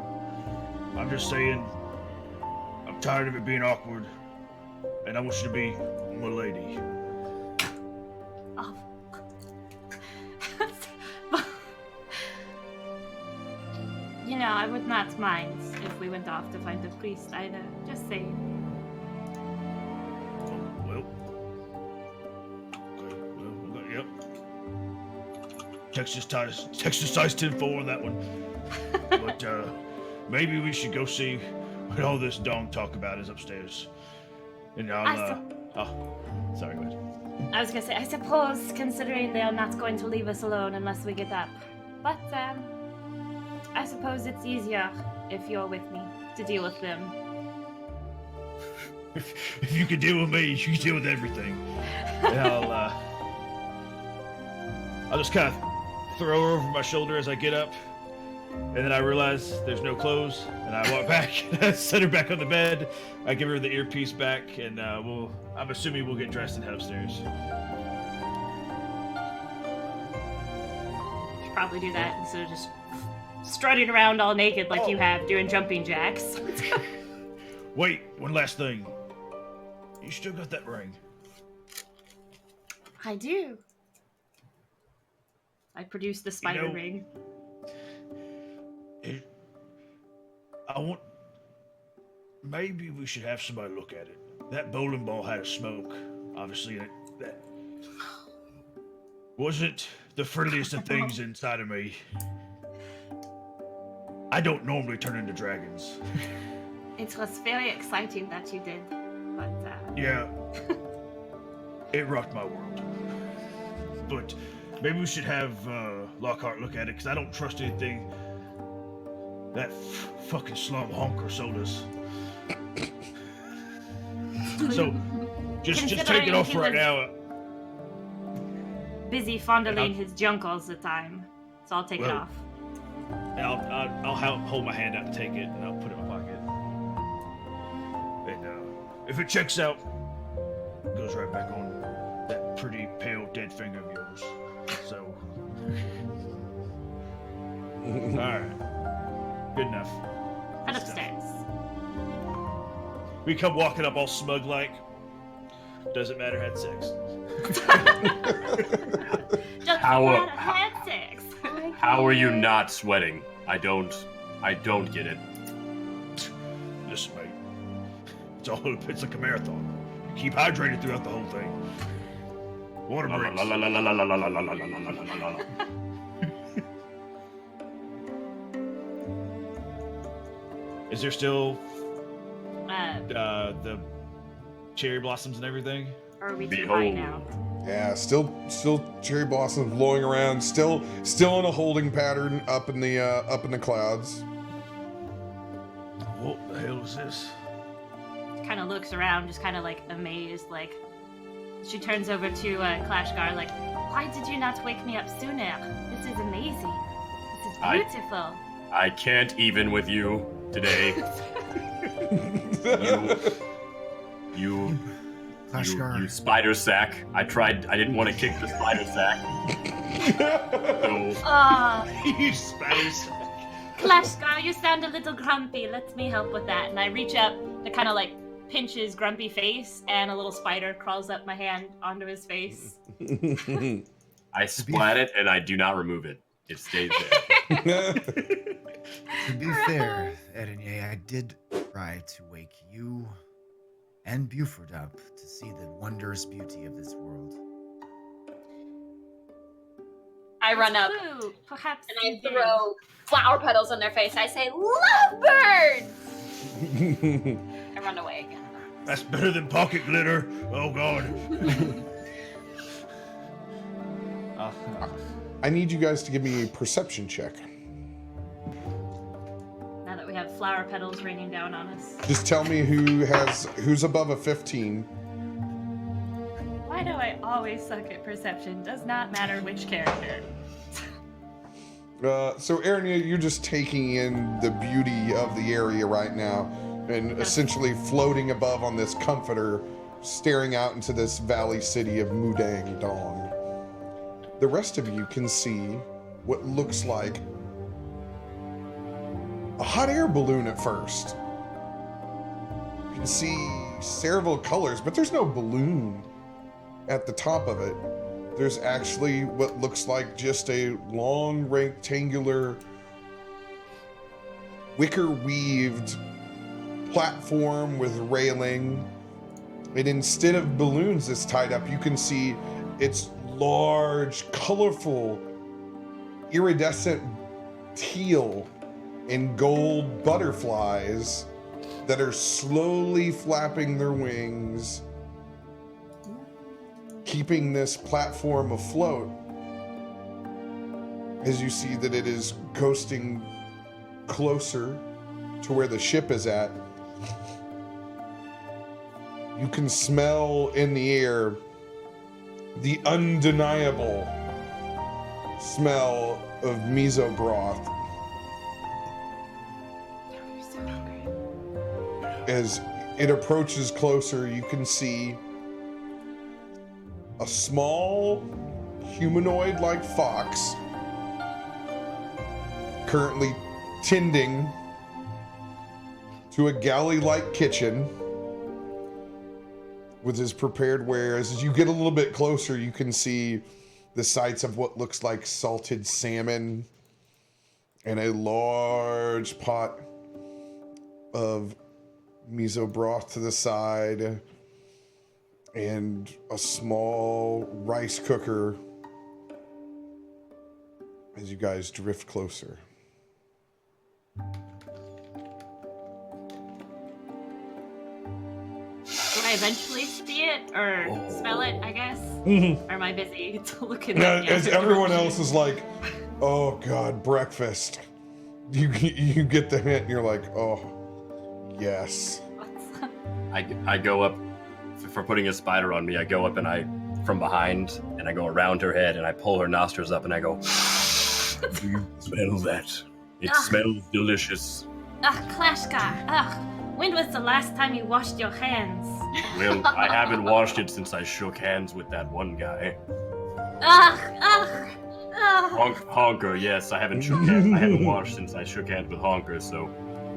I'm just saying I'm tired of it being awkward, and I want you to be my lady. Oh. You know, I would not mind if we went off to find a priest either. Just saying. Well. Okay, well, yep. Texas size 10-4 on that one. But, maybe we should go see what all this dong talk about is upstairs. And I'll, sorry, go ahead. I was gonna say, I suppose, considering they are not going to leave us alone unless we get up. But, I suppose it's easier if you're with me to deal with them. If you can deal with me, you can deal with everything. And I'll just kind of throw her over my shoulder as I get up. And then I realize there's no clothes, and I walk back, and I set her back on the bed. I give her the earpiece back, and I'm assuming we'll get dressed and head upstairs. Should probably do that instead of just strutting around all naked like you have, doing jumping jacks. Wait, one last thing. You still got that ring? I do. I produce the spider ring. Maybe we should have somebody look at it. That bowling ball had a smoke, obviously, and that wasn't the friendliest of things inside of me. I don't normally turn into dragons. It was very exciting that you did, but yeah, it rocked my world. But maybe we should have Lockhart look at it, because I don't trust anything that fucking slum honker sold us. So, just take it off right now. Busy fondling his junk all the time, so I'll take it off. I'll hold my hand out to take it, and I'll put it in my pocket. And if it checks out, it goes right back on that pretty pale dead finger of yours. So, all right. Good enough. Head upstairs. We come walking up all smug like. Doesn't matter, had sex. How are you not sweating? I don't get it. Listen, mate. It's like a marathon. You keep hydrated throughout the whole thing. Water breaks. Is there still the cherry blossoms and everything? Or are we too high now? Yeah, still cherry blossoms blowing around. Still in a holding pattern up in the clouds. What the hell is this? Kind of looks around, just kind of like amazed. Like she turns over to Clashgar, like, Why did you not wake me up sooner? This is amazing. This is beautiful. I can't even with you today. You spider sack. I didn't want to kick the spider sack. You spider sack. Klashgar, you sound a little grumpy. Let me help with that. And I reach up to kind of like pinch his grumpy face, and a little spider crawls up my hand onto his face. I splat it, and I do not remove it. It stays there. To be fair, Erinye, I did try to wake you and Buford up to see the wondrous beauty of this world. I run up True. Perhaps and you I did. throw flower petals in their face. I say, "Lovebirds!" I run away again. That's better than pocket glitter. Oh God. I need you guys to give me a perception check. Now that we have flower petals raining down on us. Just tell me who's above a 15. Why do I always suck at perception? Does not matter which character. So Aaron, you're just taking in the beauty of the area right now, and essentially floating above on this comforter, staring out into this valley city of Mudang Dong. The rest of you can see what looks like a hot air balloon at first. You can see several colors, but there's no balloon at the top of it. There's actually what looks like just a long rectangular wicker weaved platform with railing. And instead of balloons that's tied up, you can see it's large, colorful, iridescent teal and gold butterflies that are slowly flapping their wings, keeping this platform afloat as you see that it is coasting closer to where the ship is at. You can smell in the air the undeniable smell of miso broth. As it approaches closer, you can see a small humanoid-like fox currently tending to a galley-like kitchen with his prepared wares. As you get a little bit closer, you can see the sights of what looks like salted salmon and a large pot of miso broth to the side and a small rice cooker as you guys drift closer. Will I eventually see it or smell it, I guess? Or am I busy looking Now, at as everyone else is like, oh God, breakfast. You get the hint and you're like, oh, yes. I go up for putting a spider on me. I go up and from behind and I go around her head and I pull her nostrils up and I go, do you smell that? It smells delicious. Klashgar, when was the last time you washed your hands? Well, I haven't washed it since I shook hands with that one guy. Honker, yes, I haven't washed since I shook hands with Honker, so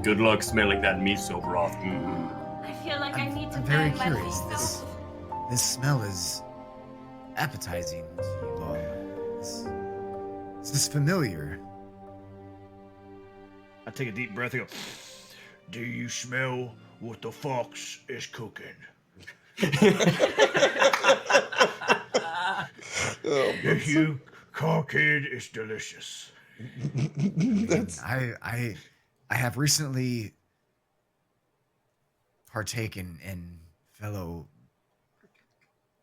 good luck smelling that miso broth. Mm-hmm. I feel like I need to I'm very bag my curious. face. This smell is appetizing to you all. This is familiar. I take a deep breath and go, do you smell what the fox is cooking? If you cockhead, it's delicious. I have recently partaken in fellow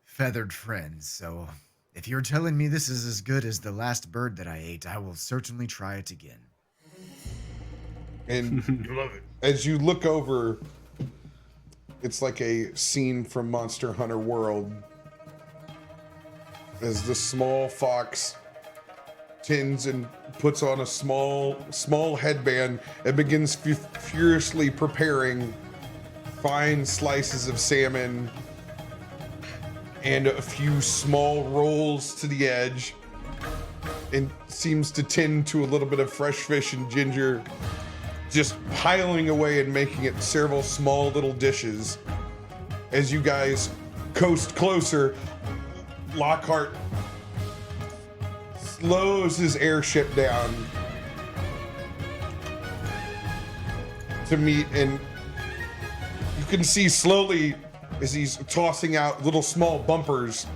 feathered friends, so if you're telling me this is as good as the last bird that I ate, I will certainly try it again. And You love it. as you look over, it's like a scene from Monster Hunter World. as the small fox tins and puts on a small headband and begins furiously preparing fine slices of salmon and a few small rolls to the edge, and seems to tend to a little bit of fresh fish and ginger, just piling away and making it several small little dishes. As you guys coast closer, Lockhart slows his airship down to meet, and you can see slowly as he's tossing out little small bumpers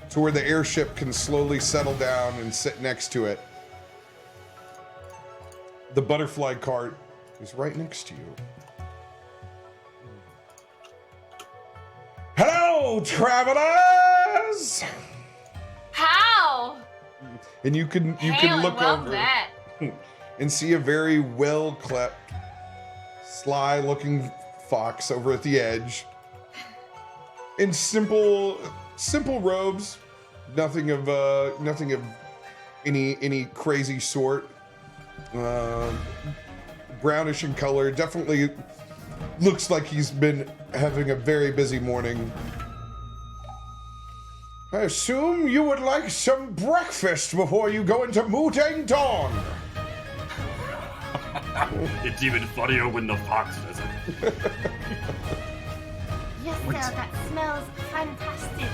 to where the airship can slowly settle down and sit next to it. The butterfly cart is right next to you. Hello, travelers! How? And you can Hail look and well over met. and see a very well-clipped, sly-looking fox over at the edge, in simple robes, nothing of any crazy sort. Brownish in color, definitely looks like he's been having a very busy morning. I assume you would like some breakfast before you go into Mutang Dawn. It's even funnier when the fox does it. Yes, sir, that smells fantastic.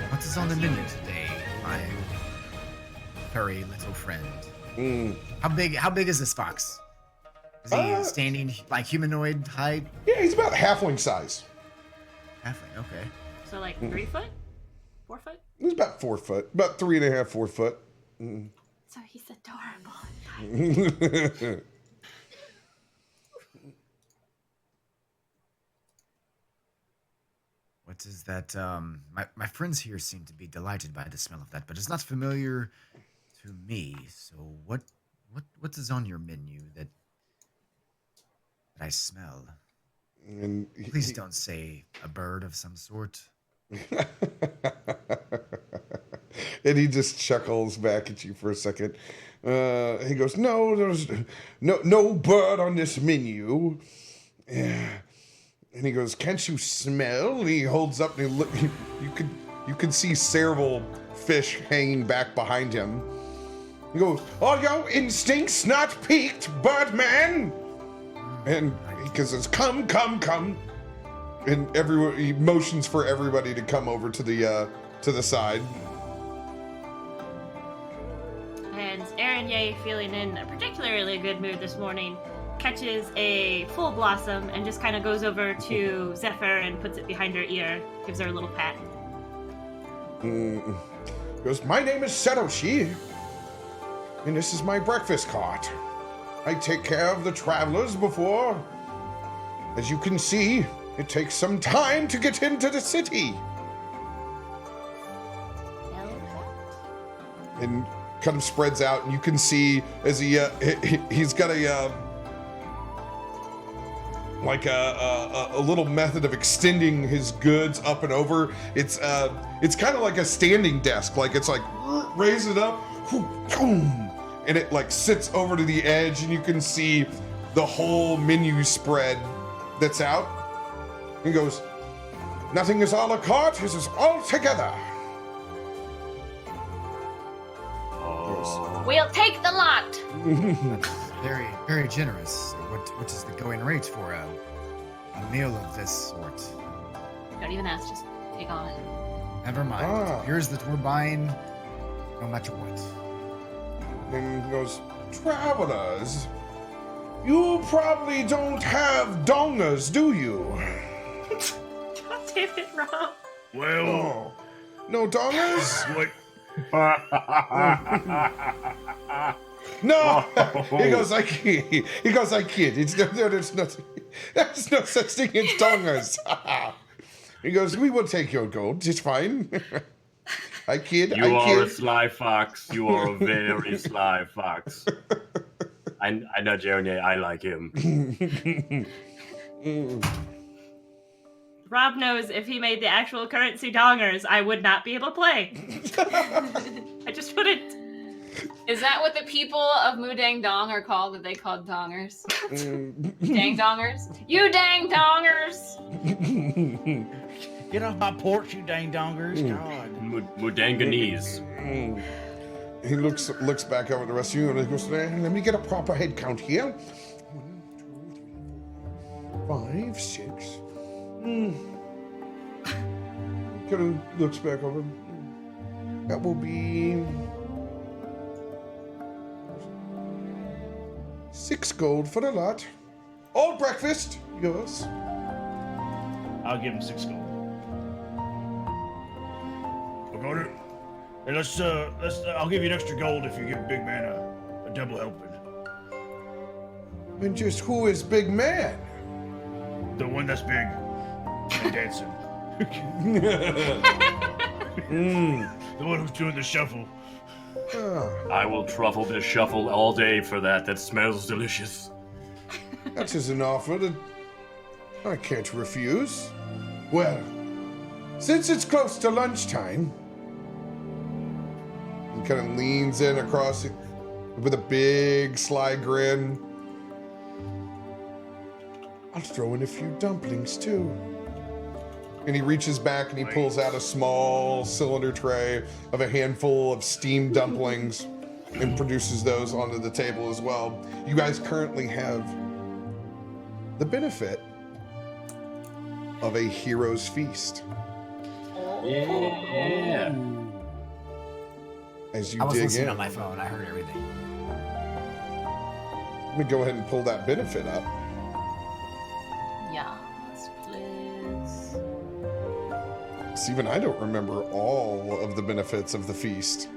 What is on the menu today, my furry little friend? How big is this fox? Is he standing like humanoid height? Yeah, he's about halfling size. Halfling, okay. So like 3 foot? 4 foot? He's about 4 foot, about 3.5, 4 foot. So he's adorable. What is that? My friends here seem to be delighted by the smell of that, but it's not familiar to me. So what is on your menu that I smell? And Please don't say a bird of some sort. And he just chuckles back at you for a second. He goes, "No, there's no bird on this menu." Yeah. And he goes, "Can't you smell?" And he holds up and you can see several fish hanging back behind him. He goes, "Are your instincts not piqued, Birdman?" And he says, "Come." And he motions for everybody to come over to the side. And Aaron Ye, feeling in a particularly good mood this morning, catches a full blossom and just kind of goes over to Zephyr and puts it behind her ear, gives her a little pat. He goes, "My name is Satoshi, and this is my breakfast cart. I take care of the travelers before. As you can see, it takes some time to get into the city." And kind of spreads out, and you can see as he's got a little method of extending his goods up and over. It's kind of like a standing desk, like it's like raise it up, and it like sits over to the edge, and you can see the whole menu spread that's out. He goes, "Nothing is a la carte, this is all together." We'll take the lot. Very, very generous. What is the going rate for a meal of this sort? Don't even ask, just take on. Never mind. It appears that we're buying no matter what. And he goes, "Travelers, you probably don't have dongas, do you?" God damn it, Rob. Well, Oh, no dongas? what? No. He goes, "I kid." There's no such thing as dongas. He goes, "We will take your gold. It's fine." I kid. You are a sly fox. You are a very sly fox. I know Jeremy. I like him. Rob knows if he made the actual currency dongers, I would not be able to play. I just wouldn't. Is that what the people of Mudang Dong are called? That they called dongers? Dang dongers? You dang dongers! Get off my porch, you dang dongers. God. Mudanganese. He looks back over at the rest of you and he goes, let me get a proper head count here. 1, 2, 3, 4, 5, 6. Kind of looks back over. That will be 6 gold for the lot. All breakfast, yours. I'll give him 6 gold. I got it. Hey, let's. I'll give you an extra gold if you give Big Man a double helping. And just who is big man? The one that's big and dancing. The one who's doing the shuffle. I will truffle this shuffle all day for that. That smells delicious. That is an offer that I can't refuse. Well, since it's close to lunchtime, he kind of leans in across it with a big sly grin. I'll throw in a few dumplings too. And he reaches back and he pulls out a small cylinder tray of a handful of steamed dumplings and produces those onto the table as well. You guys currently have the benefit of a hero's feast. Yeah. As you I was dig listening in. on my phone. I heard everything. Let me go ahead and pull that benefit up. Yes, please. See, even I don't remember all of the benefits of the feast.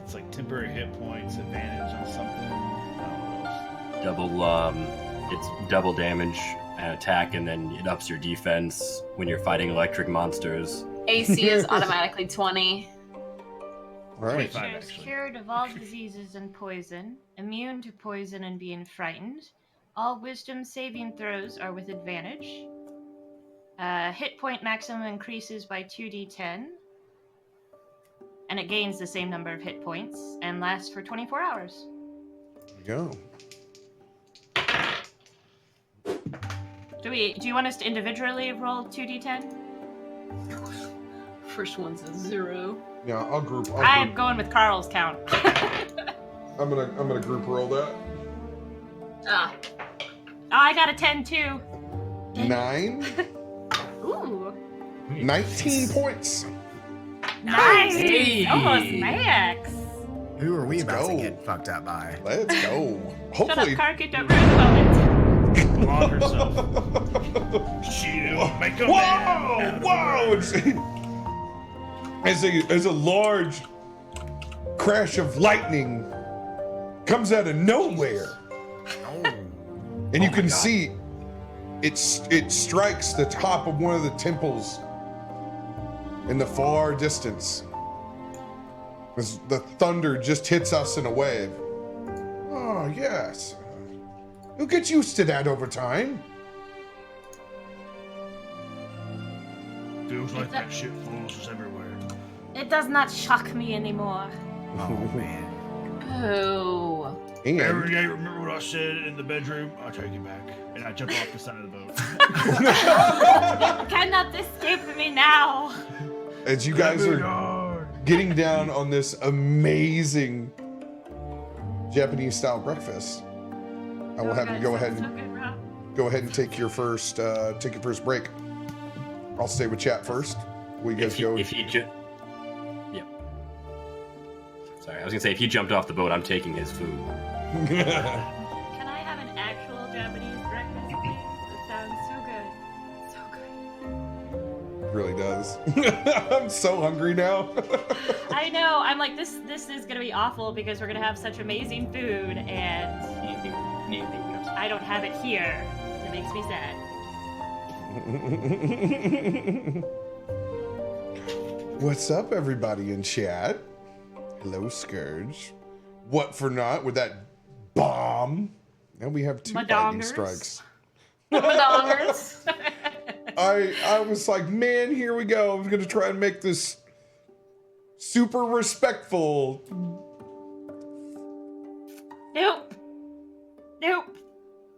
It's like temporary hit points, advantage on something. It's double damage and attack, and then it ups your defense when you're fighting electric monsters. AC is automatically 20. All right. 25, Creatures actually. cured of all diseases and poison, immune to poison and being frightened. All wisdom saving throws are with advantage. Hit point maximum increases by 2d10. And it gains the same number of hit points and lasts for 24 hours. There you go. Do you want us to individually roll 2d10? First one's a 0. Yeah, I'll group. I'm going with Carl's count. I'm gonna group roll that. Ah. Oh, I got a 10 too. 9, Ooh, 19 points. nice. Hey. Almost max. Who are we Let's about go. to get fucked up by? Let's go. Shut up, Hopefully. Karkit, don't ruin the moment. Log herself. She'll make a man Whoa! out of Whoa! her. As a large crash of lightning comes out of nowhere, and you can see it strikes the top of one of the temples in the far distance. As the thunder just hits us in a wave. Oh yes, you'll get used to that over time. Feels like that shit follows us everywhere. It does not shock me anymore. Oh man. Oh. And Every day, remember what I said in the bedroom? I'll take it back. And I jump off the side of the boat. You cannot escape me now. as you guys are getting down on this amazing Japanese style breakfast, I will have you go ahead and take your first break. I'll stay with chat first. We guys go. Yep. Sorry, I was gonna say if he jumped off the boat, I'm taking his food. Can I have an actual Japanese breakfast, please? It sounds so good. So good. Really does. I'm so hungry now. I know. I'm like, this is gonna be awful because we're gonna have such amazing food and I don't have it here. It makes me sad. What's up, everybody in chat? Hello, Scourge. What for not with that bomb? And we have 2 lightning Madongers. strikes. Madongers. I was like, man, here we go. I'm gonna try and make this super respectful. Nope.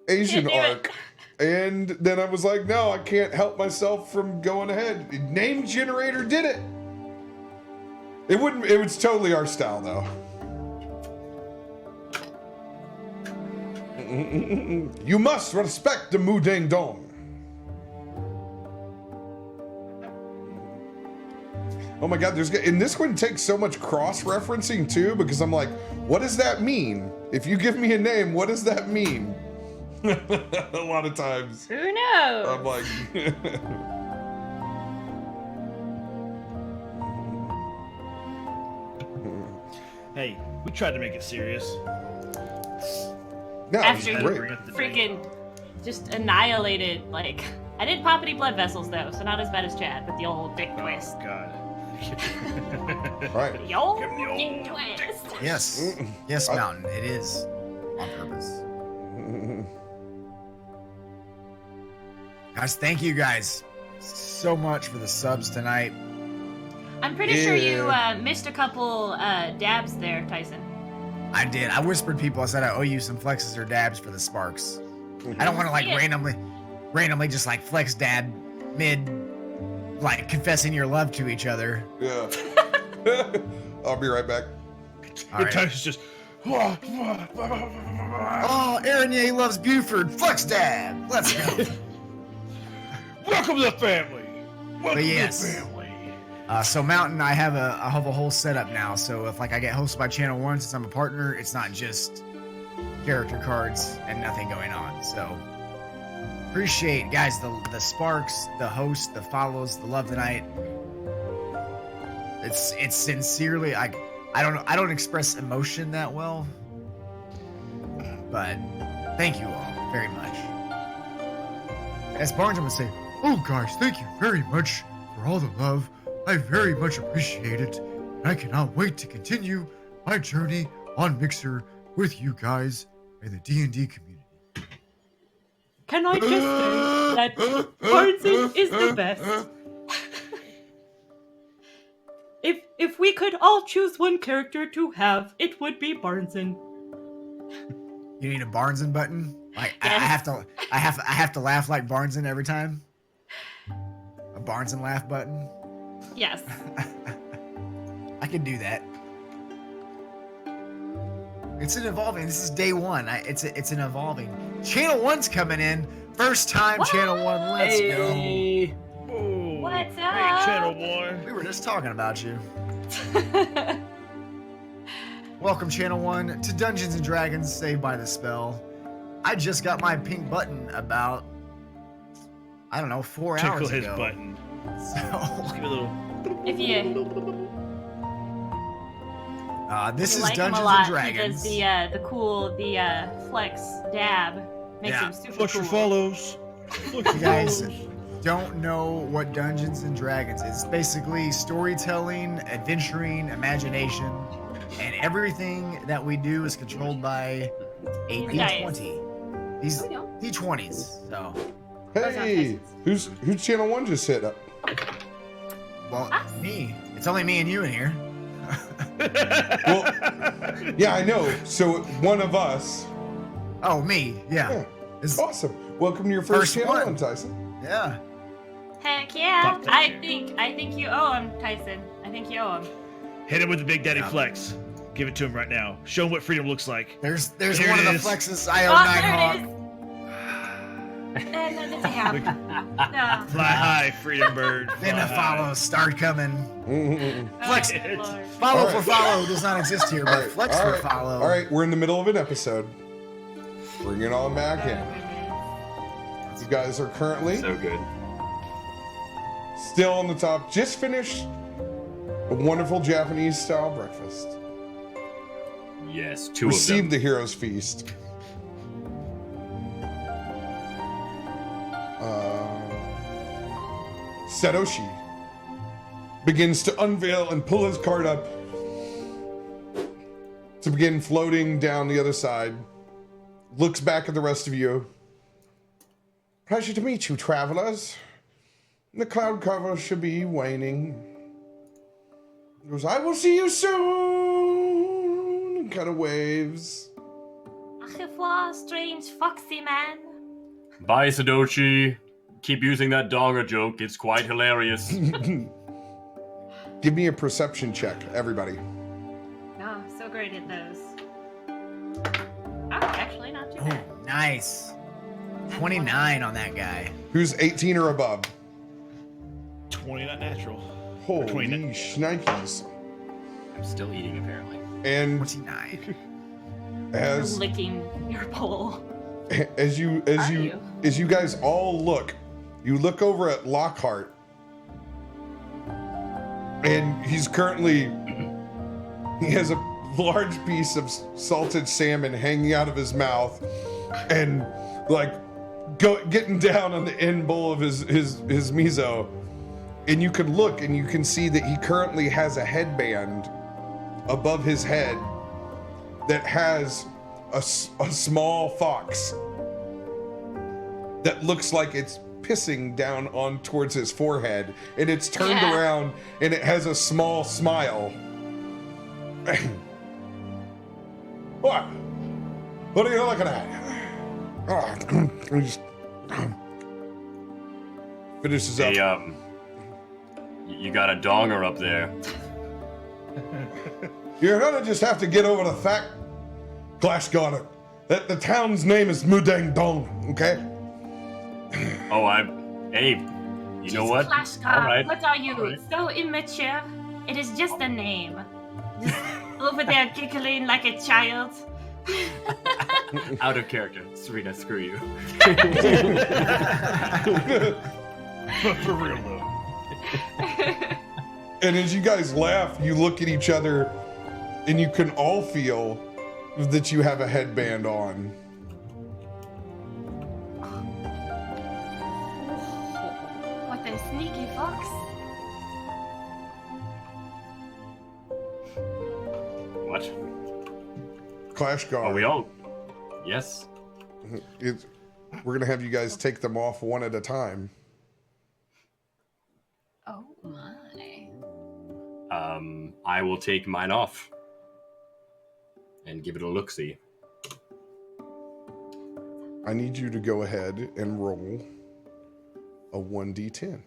Asian Can't do arc. And then I was like, no, I can't help myself from going ahead. Name generator did it. It was totally our style though. You must respect the Mudang Dong. Oh my God, and this one takes so much cross-referencing too, because I'm like, what does that mean? If you give me a name, what does that mean? A lot of times. Who knows? I'm like... Hey, we tried to make it serious. No, After it you was great. freaking just annihilated, like, I didn't pop any blood vessels though, so not as bad as Chad with the old dick twist. Oh, God. Right. The old Give me the dick old twist. Yes. Yes, Mountain. It is on purpose. Guys, thank you guys so much for the subs tonight. I'm pretty sure you missed a couple dabs there, Tyson. I did. I whispered people. I said I owe you some flexes or dabs for the sparks. I don't want to like Yeah. randomly just like flex dab mid, like confessing your love to each other. Yeah. I'll be right back. All right. Tyson's just. Oh, Aaron Ye loves Buford. Flex dab. Let's go. Welcome to the family. Welcome yes. to the family. So Mountain, I have a whole setup now. So if like I get hosted by Channel 1 since I'm a partner, it's not just character cards and nothing going on. So appreciate guys the sparks, the host, the follows, the love tonight. It's sincerely I don't express emotion that well, but thank you all very much. As Barnes would say, oh guys, thank you very much for all the love. I very much appreciate it. And I cannot wait to continue my journey on Mixer with you guys and the D&D community. Can I just say that Barnson is the best? If we could all choose one character to have, it would be Barnson. You need a Barneson button? Like Yes. I have to laugh like Barneson every time. A Barneson laugh button. Yes. I can do that. It's an evolving. This is day one. It's an evolving. Channel 1's coming in. First time Channel 1. Let's go. Whoa. What's Hey, up? Channel Boy. We were just talking about you. Welcome, Channel 1, to Dungeons and Dragons Saved by the Spell. I just got my pink button about, I don't know, 4 Tickle hours his ago. button. So, Give a little. If you this is like him Dungeons a lot, and Dragons. he does the flex dab. Makes Yeah. him super Flush your cool. follows. You guys don't know what Dungeons and Dragons is. It's basically storytelling, adventuring, imagination, and everything that we do is controlled by a Nice. D20. These D20s. So, Hey, who's Channel 1 just hit up? well, me. It's only me and you in here. Well, yeah, I know. So one of us. Oh, me. Yeah. Yeah. It's- Awesome. Welcome to your first Channel one. 1, Tyson. yeah. Heck yeah! Pop that I shit. think you owe him, Tyson. I think you owe him. Hit him with the Big Daddy Yeah. flex. Give it to him right now. Show him what freedom looks like. There's There one it of the is. flexes I owe Oh, Nighthawk. there it is. And then the dab. Ah. Fly high, freedom bird. Then Fly the follows start coming. Flex. Oh, Lord. Follow All for right. follow does not exist here, but flex all for right, follow. all right, we're in the middle of an episode. Bring it on back in. You guys are currently So good. still on the top. Just finished a wonderful Japanese style breakfast. Yes, two Received of the hero's feast. Satoshi begins to unveil and pull his card up to begin floating down the other side. Looks back at the rest of you. Pleasure to meet you, travelers. The cloud cover should be waning. He goes, I will see you soon. And kind of waves. Au revoir, strange foxy man. Bye, Sadoshi. Keep using that donger joke. It's quite hilarious. Give me a perception check, everybody. Oh, so great at those. Oh, actually not too bad. Oh, nice. 29 on that guy. Who's 18 or above? 20, not natural. Holy 29. shnikes. I'm still eating, apparently. And 29. as You're licking your bowl. as you guys all look, you look over at Lockhart, and he's currently he has a large piece of salted salmon hanging out of his mouth, and like getting down on the end bowl of his miso, and you can look and you can see that he currently has a headband above his head that has a small fox that looks like it's pissing down on towards his forehead, and it's turned around and it has a small smile. What are you looking at? He just finishes up. Hey, you got a donger up there. You're gonna just have to get over the fact, Clash Goddard, that the town's name is Mudang Dong, okay? Oh, hey, you know what? Clash All right. What are you? So immature. It is just a name. Just over there giggling like a child. Out of character. Serena, screw you. But for real though. And as you guys laugh, you look at each other, and you can all feel that you have a headband on. What a sneaky fox. What? Clash Guard. Are we all? Yes. We're gonna have you guys take them off one at a time. Oh my. I will take mine off and give it a look-see. I need you to go ahead and roll a 1d10.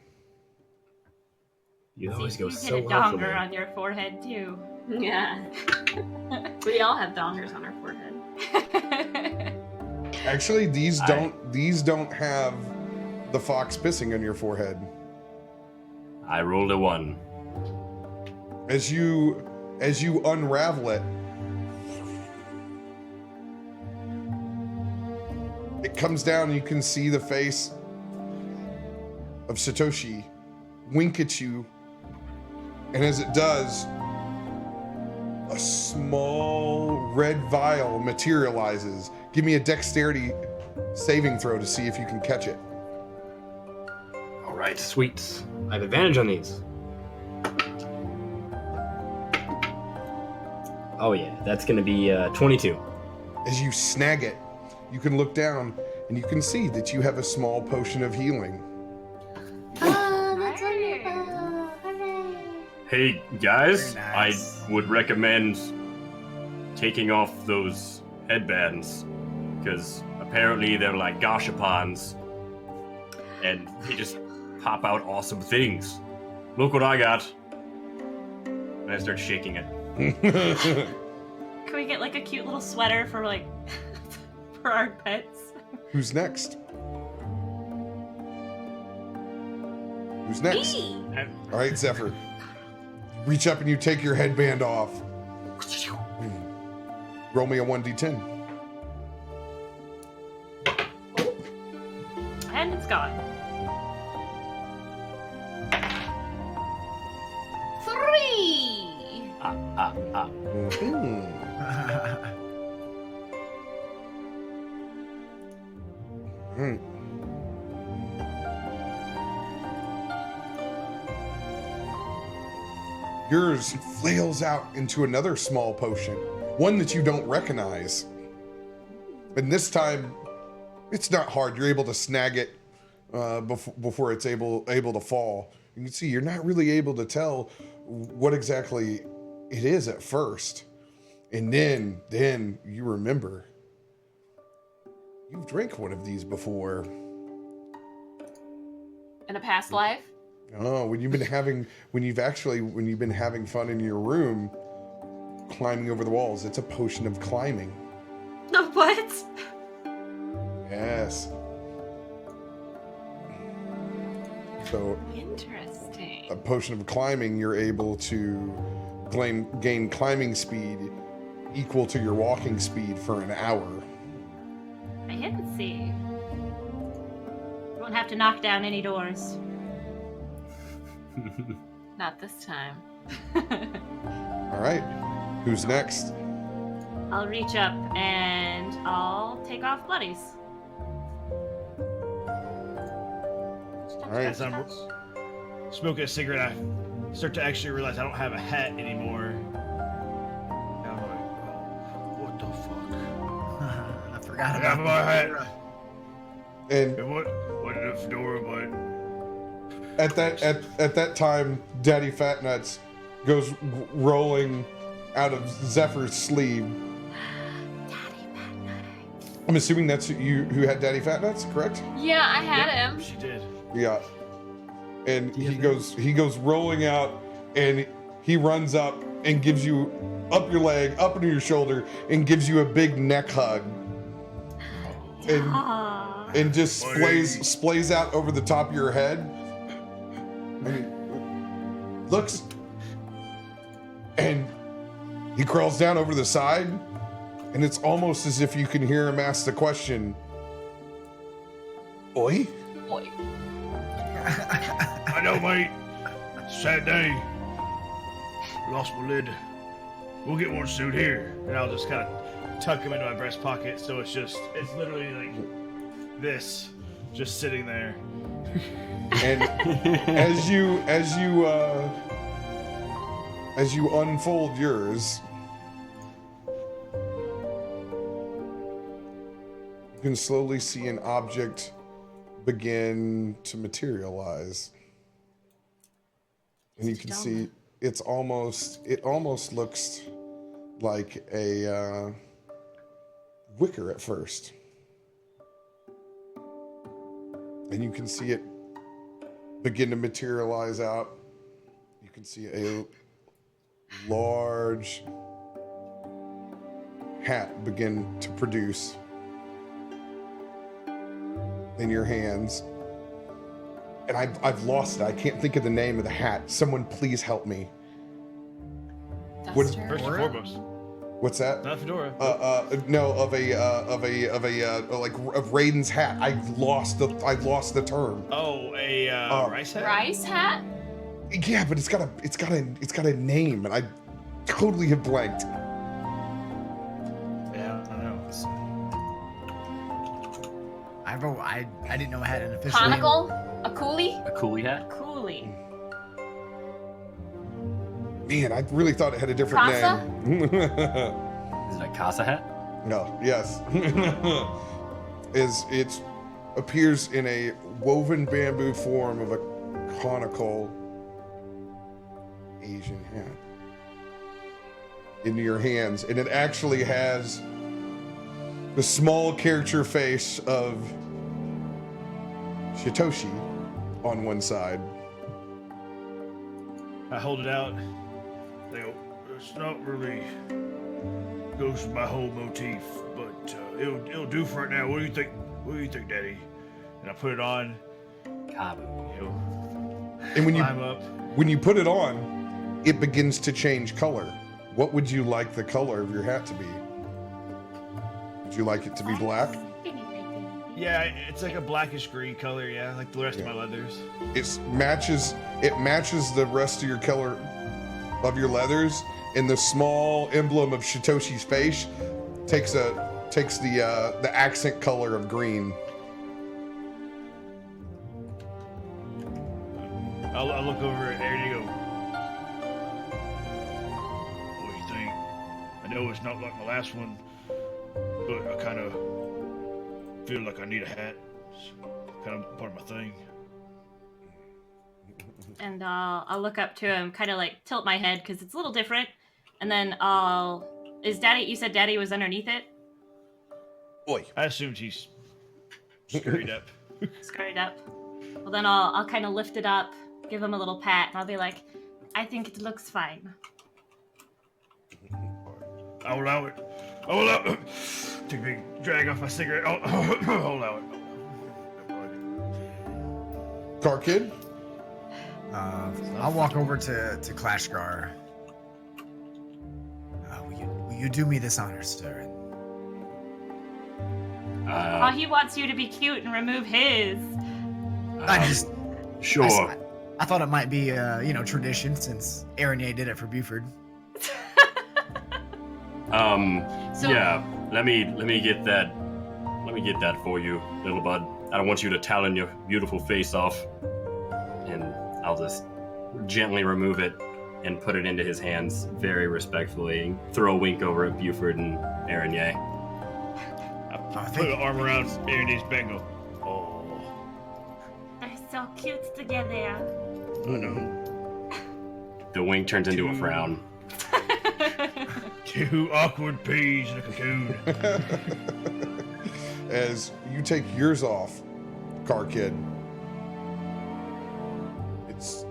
You always go You so get a well for me. donger on your forehead too. Yeah. We all have dongers on our forehead. Actually, these don't have the fox pissing on your forehead. I rolled a 1. As you unravel it, it comes down and you can see the face of Satoshi wink at you, and as it does, a small red vial materializes. Give me a dexterity saving throw to see if you can catch it. All right, sweet. I have advantage on these. Oh yeah, that's gonna be 22. As you snag it, you can look down and you can see that you have a small potion of healing. Oh, that's wonderful. Hooray. Hey guys, Very nice. I would recommend taking off those headbands because apparently they're like gashapons and they just pop out awesome things. Look what I got. And I start shaking it. Can we get like a cute little sweater for like for our pets? Who's next? Who's next? Me. All right, Zephyr. Reach up and you take your headband off. Roll me a 1d10. And it's gone. 3. Mhm. Mm. Yours flails out into another small potion, one that you don't recognize. And this time, it's not hard. You're able to snag it before it's able to fall. You can see you're not really able to tell what exactly it is at first, and then you remember you've drank one of these before. In a past life? Oh, when you've been having fun in your room, climbing over the walls. It's a potion of climbing. What? Yes. So, Interesting. a potion of climbing, you're able to gain climbing speed equal to your walking speed for an hour. I can see. You won't have to knock down any doors. Not this time. All right. Who's next? I'll reach up and I'll take off Bloodies. All right. As I'm smoking a cigarette, I start to actually realize I don't have a hat anymore. And I'm like, oh, what the fuck? I forgot I about got my hat. And And what did the fedora, but at that time, Daddy Fatnuts goes rolling out of Zephyr's sleeve. I'm assuming that's you who had Daddy Fatnuts, correct? Yeah, I had him. she did. Yeah. And he goes rolling out, and he runs up and gives you up your leg, up into your shoulder, and gives you a big neck hug. And just splays out over the top of your head. And he looks, and he crawls down over the side, and it's almost as if you can hear him ask the question, "Oi?" Boy. I know, mate. Sad day. Lost my lid. We'll get one soon here. And I'll just kind of tuck him into my breast pocket, so it's literally like this, just sitting there. And as you unfold yours, you can slowly see an object begin to materialize. And you can see it almost looks like a wicker at first. And you can see it begin to materialize out. You can see a large hat begin to produce in your hands. And I've lost it. I can't think of the name of the hat. Someone please help me. First and foremost. What's that? Not a fedora. No, of Raiden's hat. I lost the term. Oh, a rice hat? Rice hat? Yeah, but it's got a name, and I totally have blanked. Yeah, I don't know. I didn't know I had an official name. Conical? A coolie? A coolie hat? Coolie. Man, I really thought it had a different Casa? name. Is it a casa hat? No, yes. It appears in a woven bamboo form of a conical Asian hat into your hands, and it actually has the small caricature face of Shitoshi on one side. I hold it out. They go, it's not really goes with my whole motif, but it'll do for right now. What do you think? What do you think, Daddy? And I put it on. Kabu. You know, And climb up. when you put it on, it begins to change color. What would you like the color of your hat to be? Would you like it to be black? Yeah, it's like a blackish green color. Yeah, like the rest of my leathers. It matches the rest of your color of your leathers, and the small emblem of Shitoshi's face takes the accent color of green. I'll look over at Aaron and go, what do you think? I know it's not like my last one, but I kind of feel like I need a hat, Kind of part of my thing. And I'll look up to him, kind of like tilt my head because it's a little different. And then is Daddy? You said Daddy was underneath it. Oi. I assumed he's scurried up. Scurried up. Well, then I'll kind of lift it up, give him a little pat, and I'll be like, I think it looks fine. I'll allow it. I'll allow it. Take a big drag off my cigarette. I'll allow it. Car Kid? I'll walk over to Klashgar. Will you do me this honor, sir? He wants you to be cute and remove his. Sure. I thought it might be tradition since Aaron did it for Buford. Yeah. Let me get that. Let me get that for you, little bud. I don't want you to talon your beautiful face off. And I'll just gently remove it and put it into his hands very respectfully. Throw a wink over at Buford and Aaron Ye. Put an arm around Aaron's Bengal. Oh. They're so cute together. Oh no. The wink turns into a frown. Two awkward peas in a cocoon. As you take yours off, Car Kid, it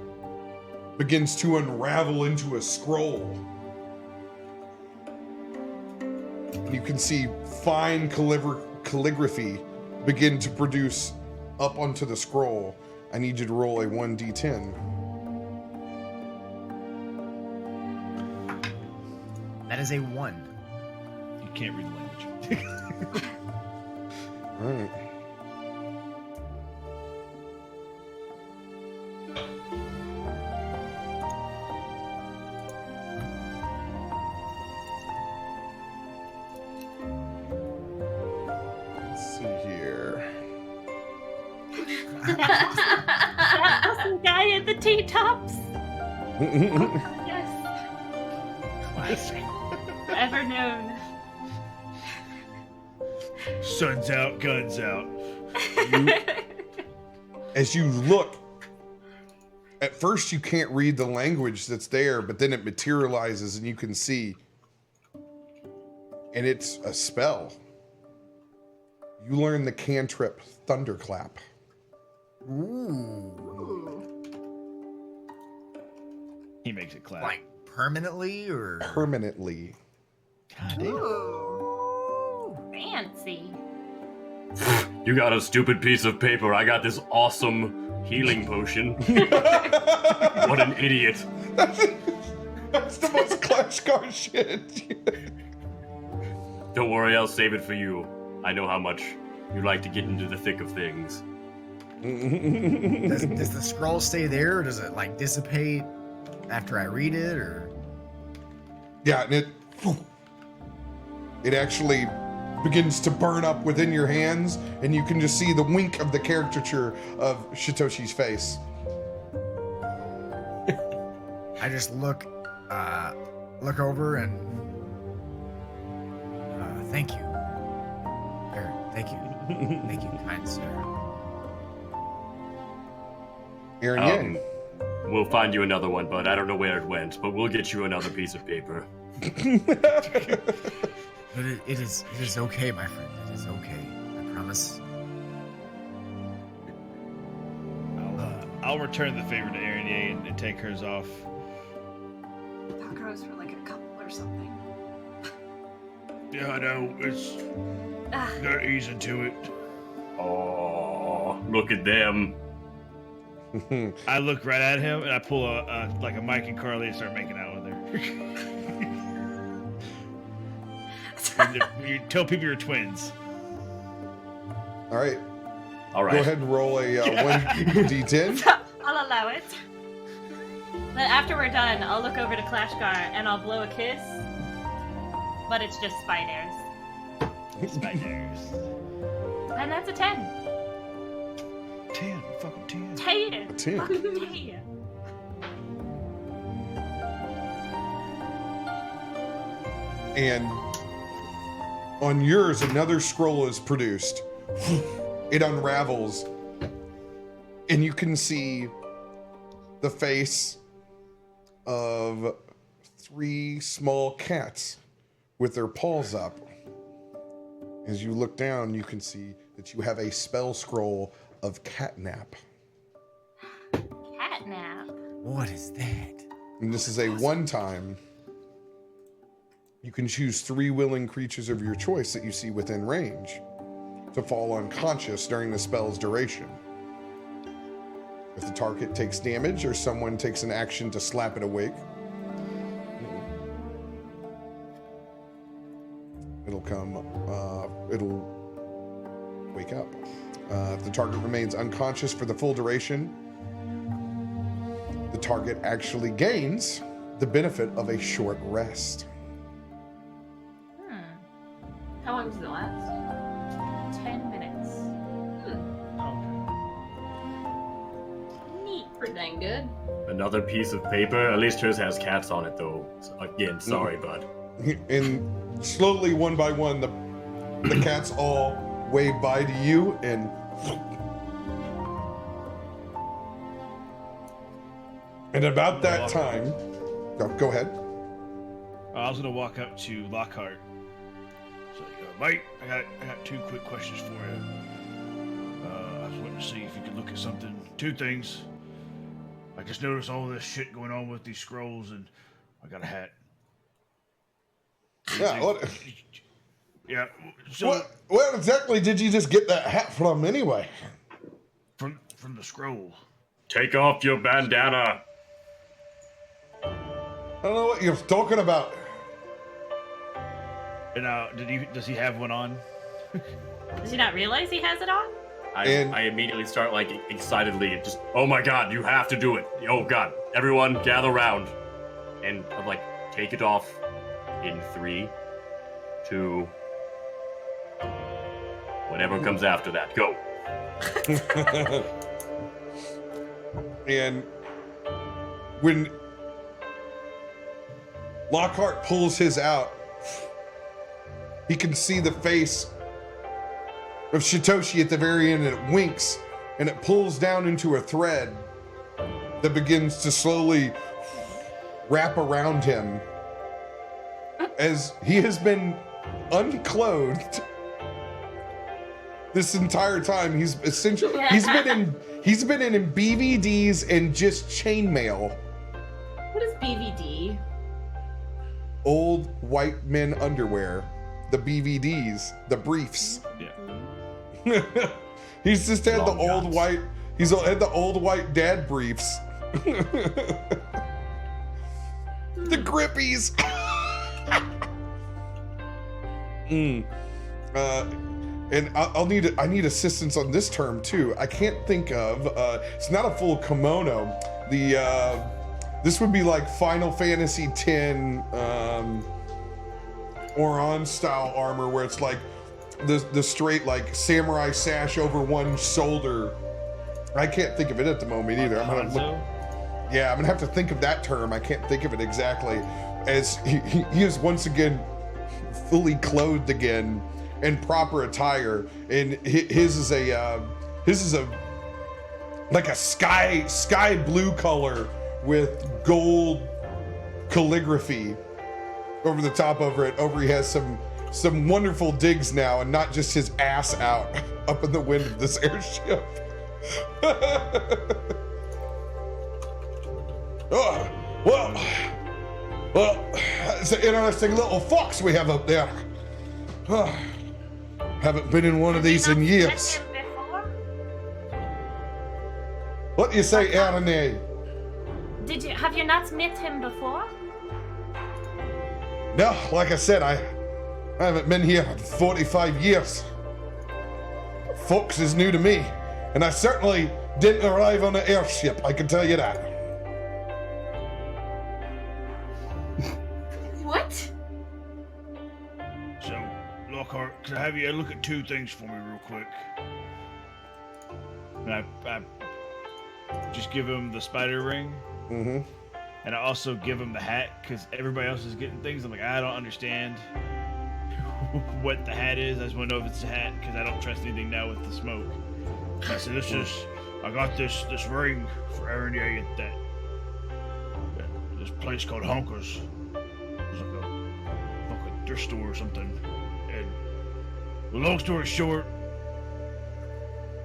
begins to unravel into a scroll. You can see fine calligraphy begin to produce up onto the scroll. I need you to roll a 1d10. That is a 1. You can't read the language. All right. Let's see here. That awesome guy at the T-tops. Yes. Classic. Forever known. Sun's out, guns out. As you look, at first you can't read the language that's there, but then it materializes and you can see. And it's a spell. You learn the cantrip Thunderclap. Ooh. He makes it clap. Like permanently or? Permanently. God damn. Ooh, fancy. You got a stupid piece of paper. I got this awesome healing potion. What an idiot. That's the most Clash Card shit. Don't worry, I'll save it for you. I know how much you like to get into the thick of things. Does the scroll stay there, or does it like dissipate after I read it, or? Yeah, and it actually begins to burn up within your hands, and you can just see the wink of the caricature of Shitoshi's face. I just look over and thank you. Thank you. Thank you, kind sir. Aaron Yang. We'll find you another one, bud. I don't know where it went, but we'll get you another piece of paper. But it is okay, my friend. It is okay. I promise. I'll return the favor to Aaron Ye and take hers off. Tacos for like a couple or something. Yeah, I know. It's gotta ease into it. Oh, look at them. I look right at him and I pull a Mike and Carly and start making out with her. You tell people you're twins. All right. All right. Go ahead and roll a 1d10. I'll allow it. Then after we're done, I'll look over to Klashgar and I'll blow a kiss. But it's just spiders. Spiders. And that's a 10. 10. Fucking 10. 10. 10. Fucking 10. And on yours, another scroll is produced. it unravels, and you can see the face of 3 small cats with their paws up. As you look down, you can see that you have a spell scroll of catnap. Catnap. What is that? And this is a one-time. You can choose 3 willing creatures of your choice that you see within range to fall unconscious during the spell's duration. If the target takes damage or someone takes an action to slap it awake, it'll wake up. If the target remains unconscious for the full duration, the target actually gains the benefit of a short rest. How long does it last? 10 minutes. Neat. Pretty dang good. Another piece of paper. At least hers has cats on it, though. So, again, sorry, bud. And slowly, one by one, the cats all wave by to you, and about that time, go ahead. I was gonna walk up to Lockhart. So, mate, I got 2 quick questions for you. I was wanting to see if you could look at something. 2 things. I just noticed all this shit going on with these scrolls, and I got a hat. Yeah. What, Yeah. So where exactly did you just get that hat from, anyway? from the scroll. Take off your bandana. I don't know what you're talking about. And does he have one on? Does he not realize he has it on? I immediately start like excitedly, just, oh my god, you have to do it. Oh god, everyone gather round. And I'm like, take it off in 3, 2, whatever comes after that, go. And when Lockhart pulls his out, he can see the face of Shitoshi at the very end, and it winks, and it pulls down into a thread that begins to slowly wrap around him as he has been unclothed this entire time. He's essentially he's been in BVDs and just chainmail. What is BVD? Old white men underwear, the BVDs, the briefs. Yeah. He's just had Long the old johns. white. He's had the old white dad briefs. The grippies. And I need assistance on this term too. I can't think of. It's not a full kimono. This would be like Final Fantasy X Oran style armor, where it's like the straight like samurai sash over one shoulder. I can't think of it at the moment either. I'm gonna have to think of that term. I can't think of it exactly. As he is once again fully clothed again in proper attire, and his is a like a sky blue color with gold calligraphy over the top over it. He has some wonderful digs now, and not just his ass out up in the wind of this airship. Oh, well, it's an interesting little fox we have up there. Haven't been in one of these in years. What do you say, Arne? Have you not met him before? No, like I said, I haven't been here in 45 years. Fox is new to me, and I certainly didn't arrive on an airship, I can tell you that. What? So, Lockhart, can I have you look at 2 things for me real quick? And I just give him the spider ring. Mm-hmm. And I also give him the hat, because everybody else is getting things. I'm like, I don't understand what the hat is. I just want to know if it's a hat because I don't trust anything now with the smoke. I said, I got this ring for Aaron at this place called Honkers. It's like a thrift store or something. And long story short,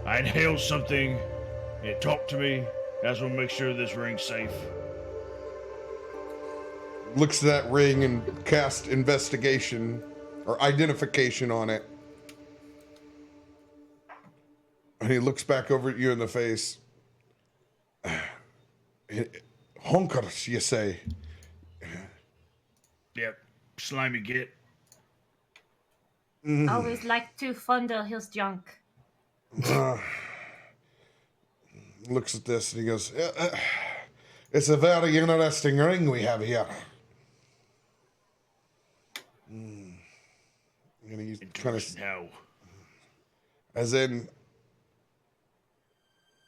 I inhaled something. And it talked to me. I just want to make sure this ring's safe. Looks at that ring and cast investigation or identification on it. And he looks back over at you in the face. Honkers, you say? Yep, slimy git. Always like to fondle his junk. Looks at this and he goes, it's a very interesting ring we have here. And he's kind of how. As in,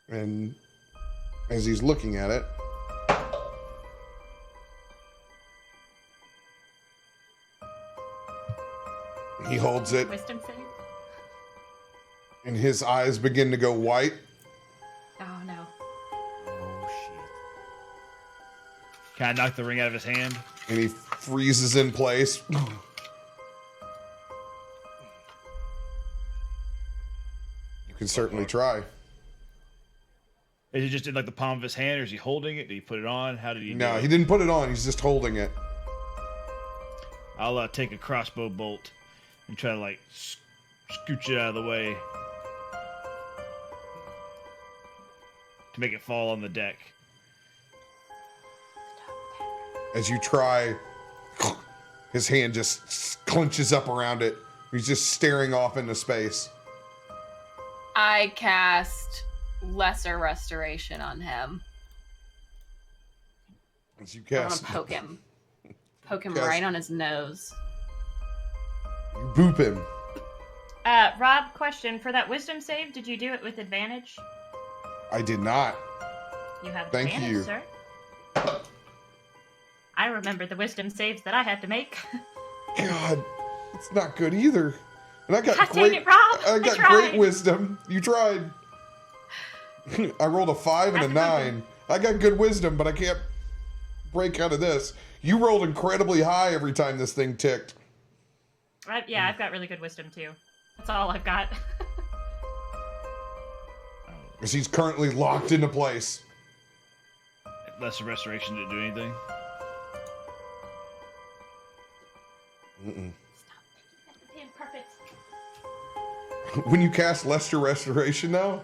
and as he's looking at it, he holds it, Wisdom save. and his eyes begin to go white. Oh no. Oh shit. Can I knock the ring out of his hand? And he freezes in place. You can certainly try. Is he just in like the palm of his hand, or is he holding it? Did he put it on? How did he? No, do it? he didn't put it on. He's just holding it. I'll take a crossbow bolt and try to like scooch it out of the way to make it fall on the deck. As you try, his hand just clenches up around it. He's just staring off into space. I cast Lesser Restoration on him. As you I want cast, to poke him. Poke him Cast- right on his nose. you boop him. Rob, question for that wisdom save. Did you do it with advantage? I did not. You have Thank advantage, you. sir. I remember the wisdom saves that I had to make. God, it's not good either. And I got God great. dang it, Rob! I I got tried. great wisdom. You tried. I rolled a 5 and a That's a good 9. I got good wisdom, but I can't break out of this. You rolled incredibly high every time this thing ticked. Yeah, I've got really good wisdom too. That's all I've got. Because he's currently locked into place. Lesser restoration didn't do anything. Mm-mm. Damn, perfect. When you cast Lesser Restoration now,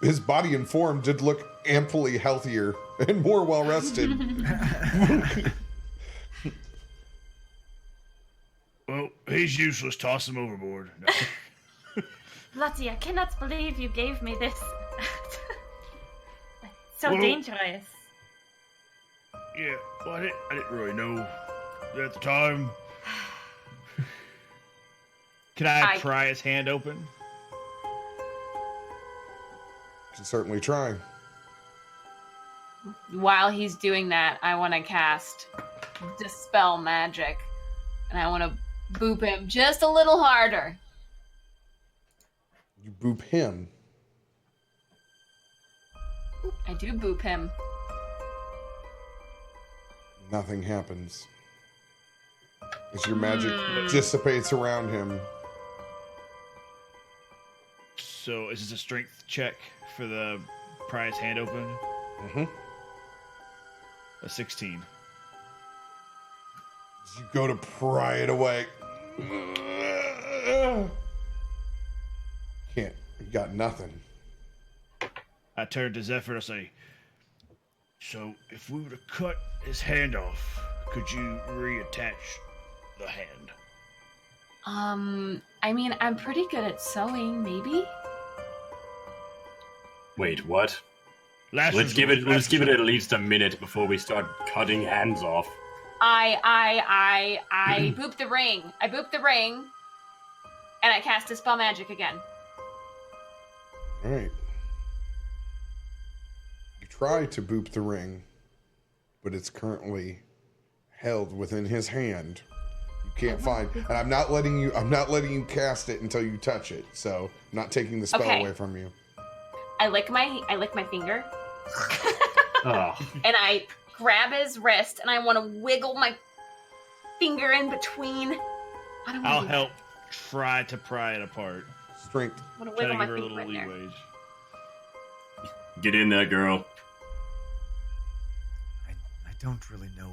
his body and form did look amply healthier and more well rested. Well, he's useless. Toss him overboard. No. Lottie, I cannot believe you gave me this. So Well- dangerous. Yeah, well, I didn't really know at the time. Can I pry his hand open? Can certainly try. While he's doing that, I want to cast Dispel Magic. And I want to boop him just a little harder. You boop him. I do boop him. Nothing happens. As your magic dissipates around him. So is this a strength check for the pry his hand open? Mm-hmm. A 16. As you go to pry it away. Can't. You got nothing. I turn to Zephyr and say, so if we were to cut his hand off, could you reattach the hand? I mean, I'm pretty good at sewing, maybe? Wait, what? Last Let's give it at least a minute before we start cutting hands off. I boop the ring. I boop the ring. And I cast Dispel Magic again. Alright. You try to boop the ring, but it's currently held within his hand. can't find. And I'm not letting you cast it until you touch it. So I'm not taking the spell away from you. I lick my finger. Oh. And I grab his wrist and I want to wiggle my finger in between. I'll help try to pry it apart. Strength. I want to Try wiggle to my give her a finger little in there. leeway. Get in there, girl. I don't really know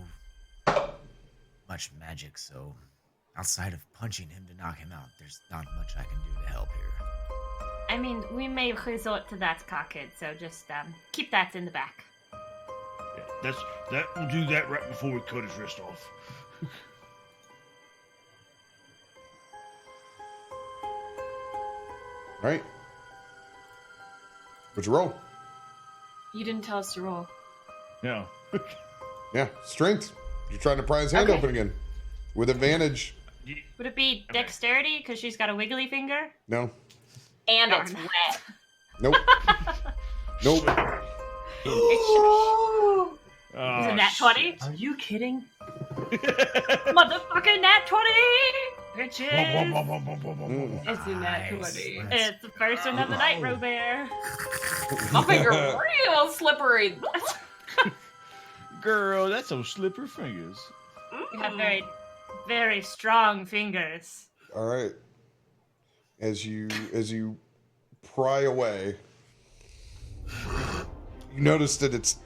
much magic, so outside of punching him to knock him out, there's not much I can do to help here. I mean, we may resort to that, Cockhead, so just keep that in the back. Yeah, we'll do that right before we cut his wrist off. Right? What'd you roll? You didn't tell us to roll. No. Yeah, strength. You're trying to pry his hand open again. With advantage. Would it be dexterity because she's got a wiggly finger? No. And Darn. it's wet. Nope. Nope. Is it nat 20? Are you kidding? Motherfucking nat 20! Bitches! It's in that 20. It's the first one of the night, RoBear. My finger real slippery. Girl, that's some slippery fingers. You have very, very strong fingers. All right. As you pry away, you notice that it's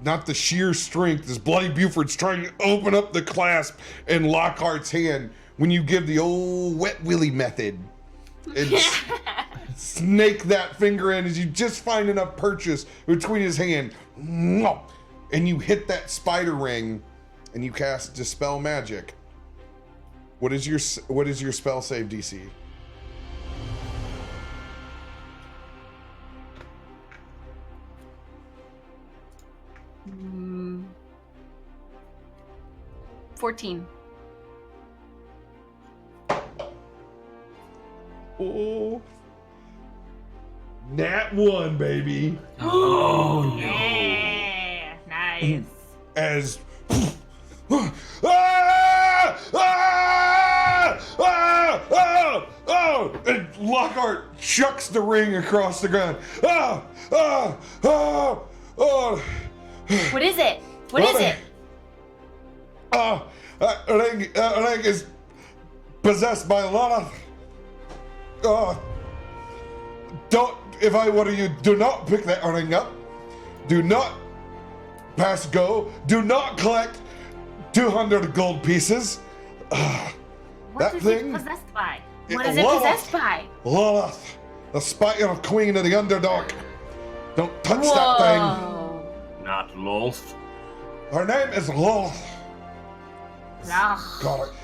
not the sheer strength as Bloody Buford's trying to open up the clasp in Lockhart's hand when you give the old wet willy method and snake that finger in as you just find enough purchase between his hand and you hit that spider ring and you cast Dispel Magic. What is your spell save DC? Mm. 14. Oh, nat 1, baby. Oh no. Yeah, nice. As ah! Ah! Ah! Ah! Oh! And Lockhart chucks the ring across the ground. Ah! Ah! Ah! Oh! What is it? What is it? Ring is possessed by Lilith. Don't, if I were you, do not pick that ring up. Do not pass go. Do not collect 200 gold pieces. What that is thing? it possessed by? What is it possessed by? Lilith, the spider queen of the Underdark. Don't touch that thing. Not lost. Her name is Lilith. Ugh. Got it.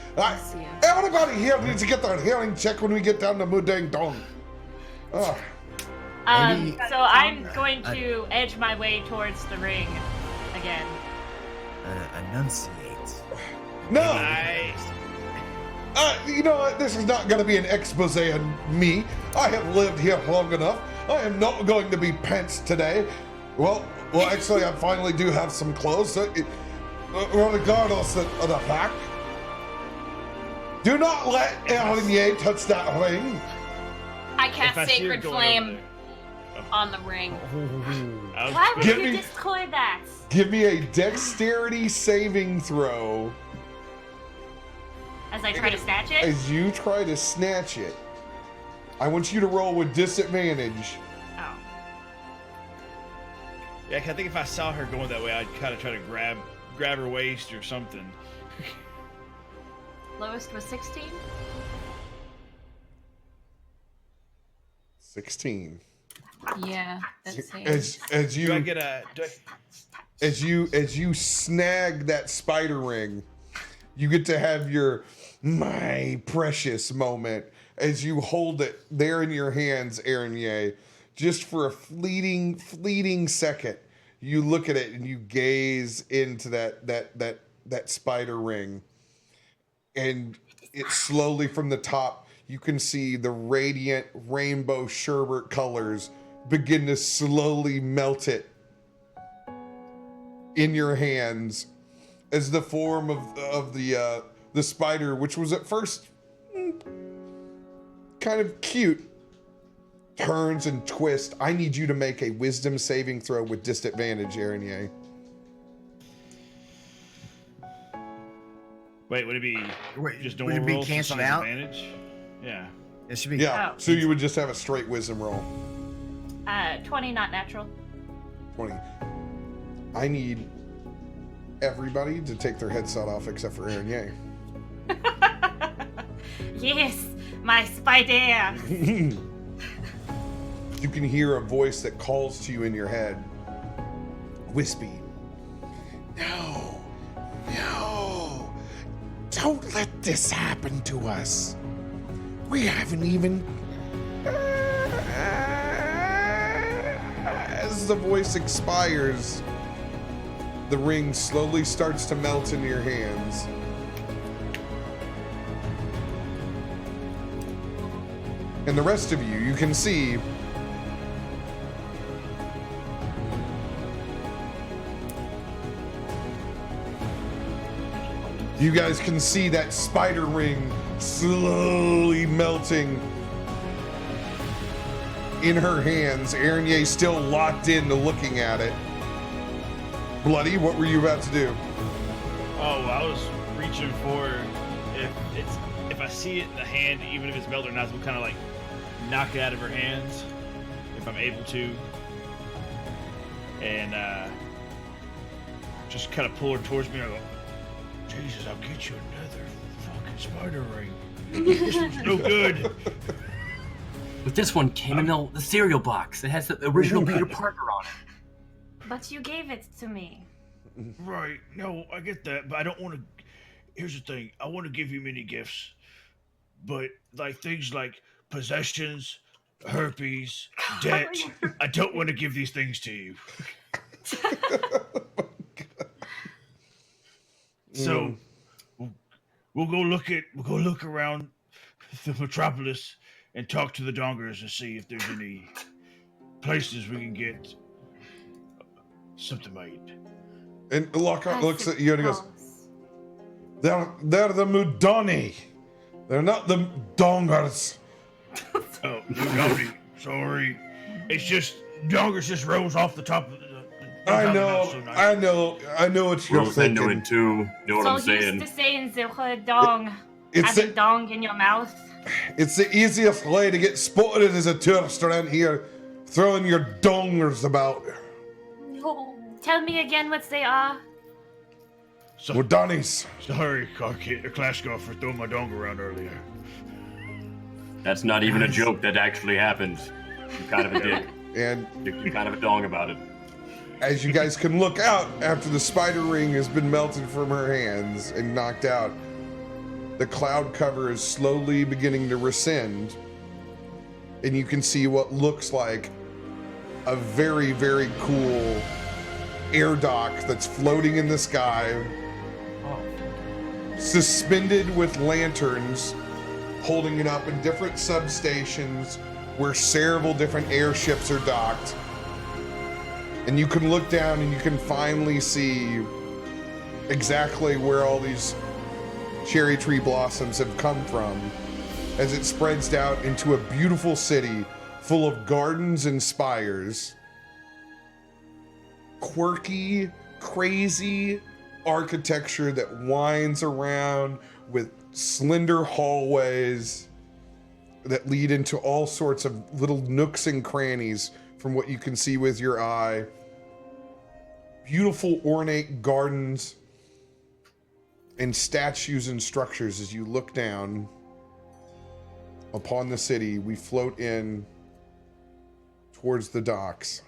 Everybody here needs to get their healing check when we get down to Mudang Dong. So I'm going to edge my way towards the ring again. Enunciate. No! Nice. You know what? This is not going to be an expose on me. I have lived here long enough. I am not going to be pants today. Well, actually, I finally do have some clothes. So regardless of the fact, do not let Erlinye touch that ring. I If cast I see her Sacred going Flame over there. on the ring. Why would Give you me- destroy that? Give me a dexterity saving throw As I try to snatch it? as you try to snatch it. I want you to roll with disadvantage. Oh. Yeah, I think if I saw her going that way, I'd kind of try to grab her waist or something. Lowest was 16? 16. Yeah, that's it. As Do I you get a? as you snag that spider ring, you get to have your my precious moment as you hold it there in your hands, Aaron. Just for a fleeting second, you look at it and you gaze into that spider ring, and it slowly from the top you can see the radiant rainbow sherbet colors begin to slowly melt it in your hands as the form of the the spider, which was at first kind of cute, turns and twists. I need you to make a wisdom saving throw with disadvantage, Aranye. Wait, would it be just normal would it be roll since canceled she has out? advantage? Yeah. It should be. Yeah, so you would just have a straight wisdom roll. 20, not natural. 20. I need everybody to take their headset off except for Aranye. Yes, my spider. You can hear a voice that calls to you in your head. Wispy. No. No. Don't let this happen to us. We haven't even... As the voice expires, the ring slowly starts to melt in your hands. And the rest of you can see you guys can see that spider ring slowly melting in her hands. Aranye still locked into looking at it. Bloody, what were you about to do? Oh, I was reaching for if I see it in the hand, even if it's melted or not, we'll kind of like knock it out of her hands if I'm able to, and just kind of pull her towards me. I go, Jesus, I'll get you another fucking spider ring. This one's no good. But this one came in the cereal box. It has the original Peter Parker on it. But you gave it to me. Right. No, I get that, but I don't want to. Here's the thing. I want to give you many gifts, but like things like possessions, herpes, debt. I don't want to give these things to you. So we'll go look around the metropolis and talk to the dongers and see if there's any places we can get something made. And Lockhart looks at you and he goes, They're the Mudoni. They're not the Dongers. Oh, Mudoni. Sorry. It's just Dongers just rolls off the top of the I know what you're Rolls into thinking. it too. Know what I'm So saying? used to saying the word dong. It's Having dong in your mouth. It's the easiest way to get spotted as a tourist around here, throwing your dongers about. Tell me again what they are. Mudoni's. Sorry, Clashko, for throwing my dong around earlier. That's not even a joke. That actually happened. You're kind of a dick. And You're kind of a dong about it. as you guys can look out after the spider ring has been melted from her hands and knocked out, the cloud cover is slowly beginning to rescind, and you can see what looks like a very, very cool air dock that's floating in the sky, suspended with lanterns holding it up in different substations where several different airships are docked. And you can look down and you can finally see exactly where all these cherry tree blossoms have come from as it spreads out into a beautiful city full of gardens and spires. Quirky, crazy architecture that winds around with slender hallways that lead into all sorts of little nooks and crannies from what you can see with your eye. Beautiful ornate gardens and statues and structures. As you look down upon the city, we float in towards the docks.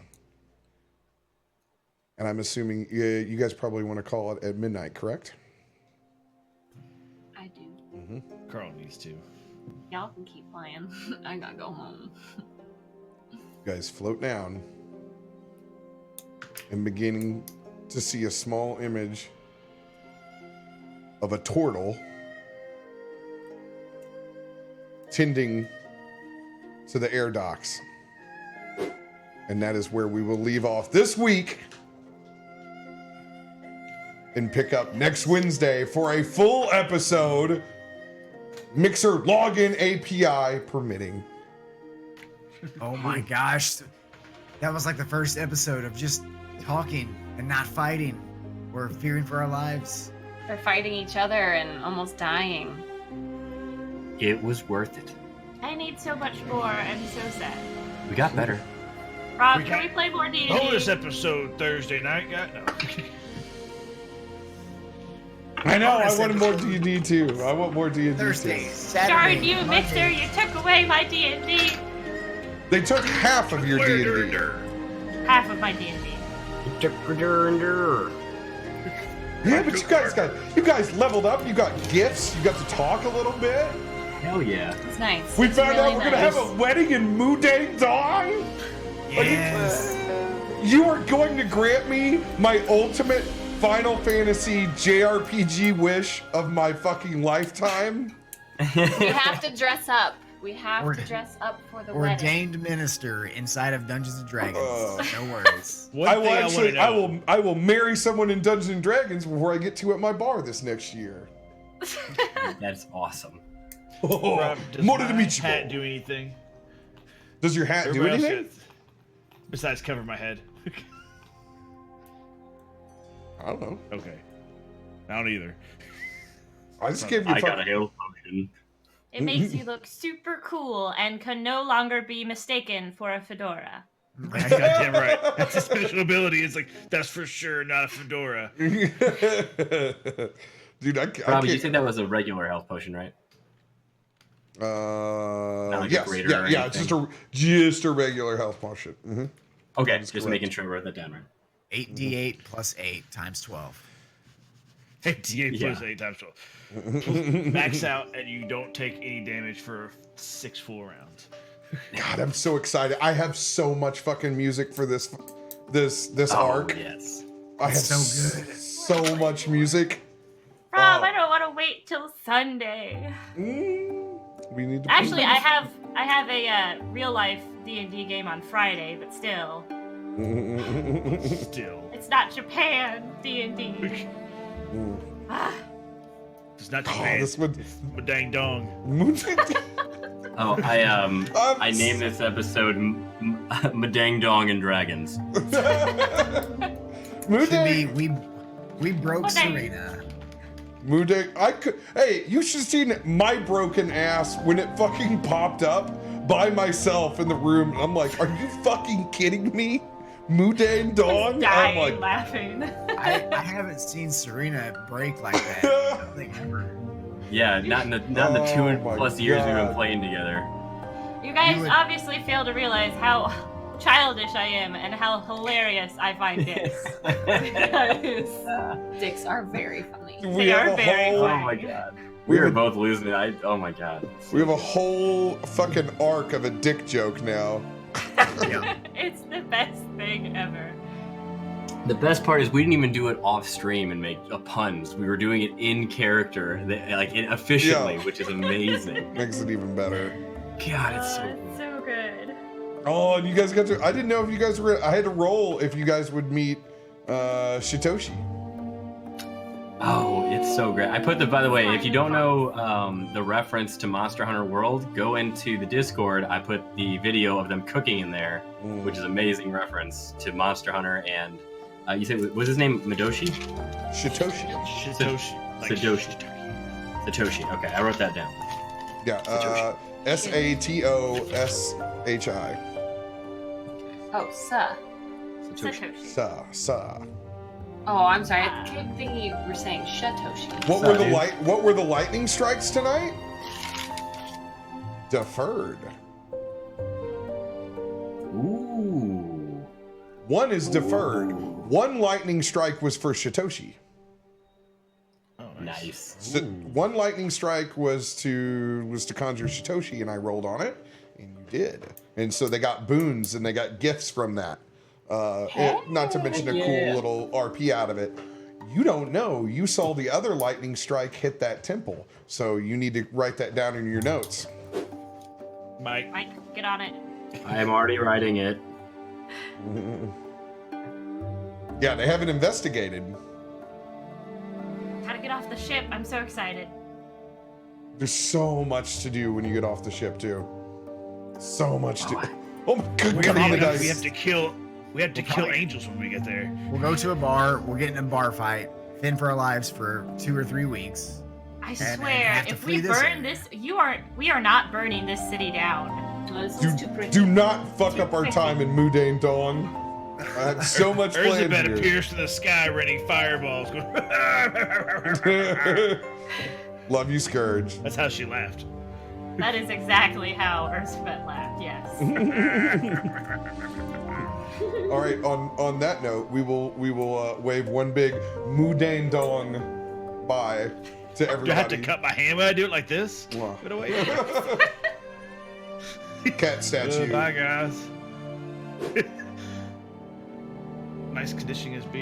And I'm assuming you guys probably want to call it at midnight, correct? I do. Mm-hmm. Carl needs to. Y'all can keep playing. I gotta go home. You guys float down and beginning to see a small image of a turtle tending to the air docks. And that is where we will leave off this week and pick up next Wednesday for a full episode. Mixer login API permitting. Oh my gosh. That was like the first episode of just talking and not fighting. We're fearing for our lives. They're fighting each other and almost dying. It was worth it. I need so much more. I'm so sad. We got better. Rob, can we play more D&D? Bonus episode Thursday night, guy. No. I know. I wanted more D&D too. I want more D&D Thursday, too. Saturday, Darn you, Monday. Mixer! You took away my D&D. They took half of your D&D. Half of my D&D. Yeah, but you guys leveled up. You got gifts. You got to talk a little bit. Hell yeah. It's nice. We It's found really out we're gonna nice. have a wedding in Mudang Dong. Yes. You are going to grant me my ultimate Final Fantasy JRPG wish of my fucking lifetime. We have to dress up. We have Or- to dress up for the wedding. Ordained minister inside of Dungeons and Dragons. No worries. One I will thing actually, I wanna know. I will marry someone in Dungeons and Dragons before I get to at my bar this next year. That's awesome. Oh, Rob, does more my to meet you. hat do anything? Does your hat do Everybody else anything? gets- Besides cover my head. I don't know. Okay. I don't either. I just gave you. I got a health potion. It makes you look super cool and can no longer be mistaken for a fedora. Goddamn right. That's a special ability. It's like, that's for sure not a fedora. Dude, I Rob, can't. you think that was a regular health potion, right? like a Yes, greater or yeah, it's just a regular health potion. Mm-hmm. Okay, is just correct. making sure I wrote that down right. 8d8 plus 8 times 12. 8d8 plus Yeah. 8 times 12. Max out and you don't take any damage for 6 full rounds. God, I'm so excited. I have so much fucking music for this arc. Yes. I have so good. so much music. Rob, I don't want to wait till Sunday. We need to Actually, I have a real life D&D game on Friday, but still, Still. it's not Japan D&D. Ah, It's not Oh, Japan. this would. But dang dong. Oh, I named this episode Madang Dong and Dragons. Should be we broke Okay. Serena. Mude, I could. Hey, you should have seen my broken ass when it fucking popped up by myself in the room. I'm like, are you fucking kidding me? Mudane Dawn? I'm dying like, laughing. I haven't seen Serena break like that. I don't think ever. Yeah, not in the Oh 2+ years we've God. been playing together. You guys You would- obviously fail to realize how childish I am and how hilarious I find dicks. Because Dicks are very funny. we they have are a very whole, funny. Oh my god. We We were have a- both losing it. Oh my god. We have a whole fucking arc of a dick joke now. Yeah. It's the best thing ever. The best part is we didn't even do it off stream and make puns. We were doing it in character, efficiently, Yeah. which is amazing. Makes it even better. God, it's so It's so good. Oh, and you guys got to. I didn't know if you guys were. I had to roll if you guys would meet Shitoshi. Oh, it's so great. I put by the way, if you don't know the reference to Monster Hunter World, go into the Discord. I put the video of them cooking in there, which is amazing reference to Monster Hunter. And you said, was his name Madoshi? Shitoshi. Shitoshi. Satoshi. Okay, I wrote that down. Yeah. Satoshi. Oh, suh. Satoshi. Sa. Oh, I'm sorry. I kept thinking you were saying Shatoshi. What were the lightning strikes tonight? Deferred. Ooh. One is deferred. One lightning strike was for Shitoshi. Oh, Nice. So one lightning strike was to conjure Shitoshi, and I rolled on it, and you did. And so they got boons and they got gifts from that. Not to mention a cool little RP out of it. You don't know. You saw the other lightning strike hit that temple, so you need to write that down in your notes. Mike. Mike, get on it. I am already writing it. Yeah, they haven't investigated. get off the ship. I'm so excited. There's so much to do when you get off the ship too. So much to. Oh my god! We cutting the dice. have to kill. We have to kill angels when we get there. We'll go to a bar. We'll get in a bar fight. Fend for our lives for 2 or 3 weeks. I And swear, have to if flee we this burn this, we are not burning this city down. Oh, this is too pretty. Do not fuck up our time in Mudane Dong. I had so much planned Erzabet here. appears to the sky, raining fireballs. Love you, Scourge. That's how she laughed. That is exactly how Erzabet laughed. Yes. All right. On that note, we will wave one big Mudane Dong bye to everybody. Do I have to cut my hand when I do it like this? Wow. Get away. Cat statue. Bye, guys. Nice conditioning as being.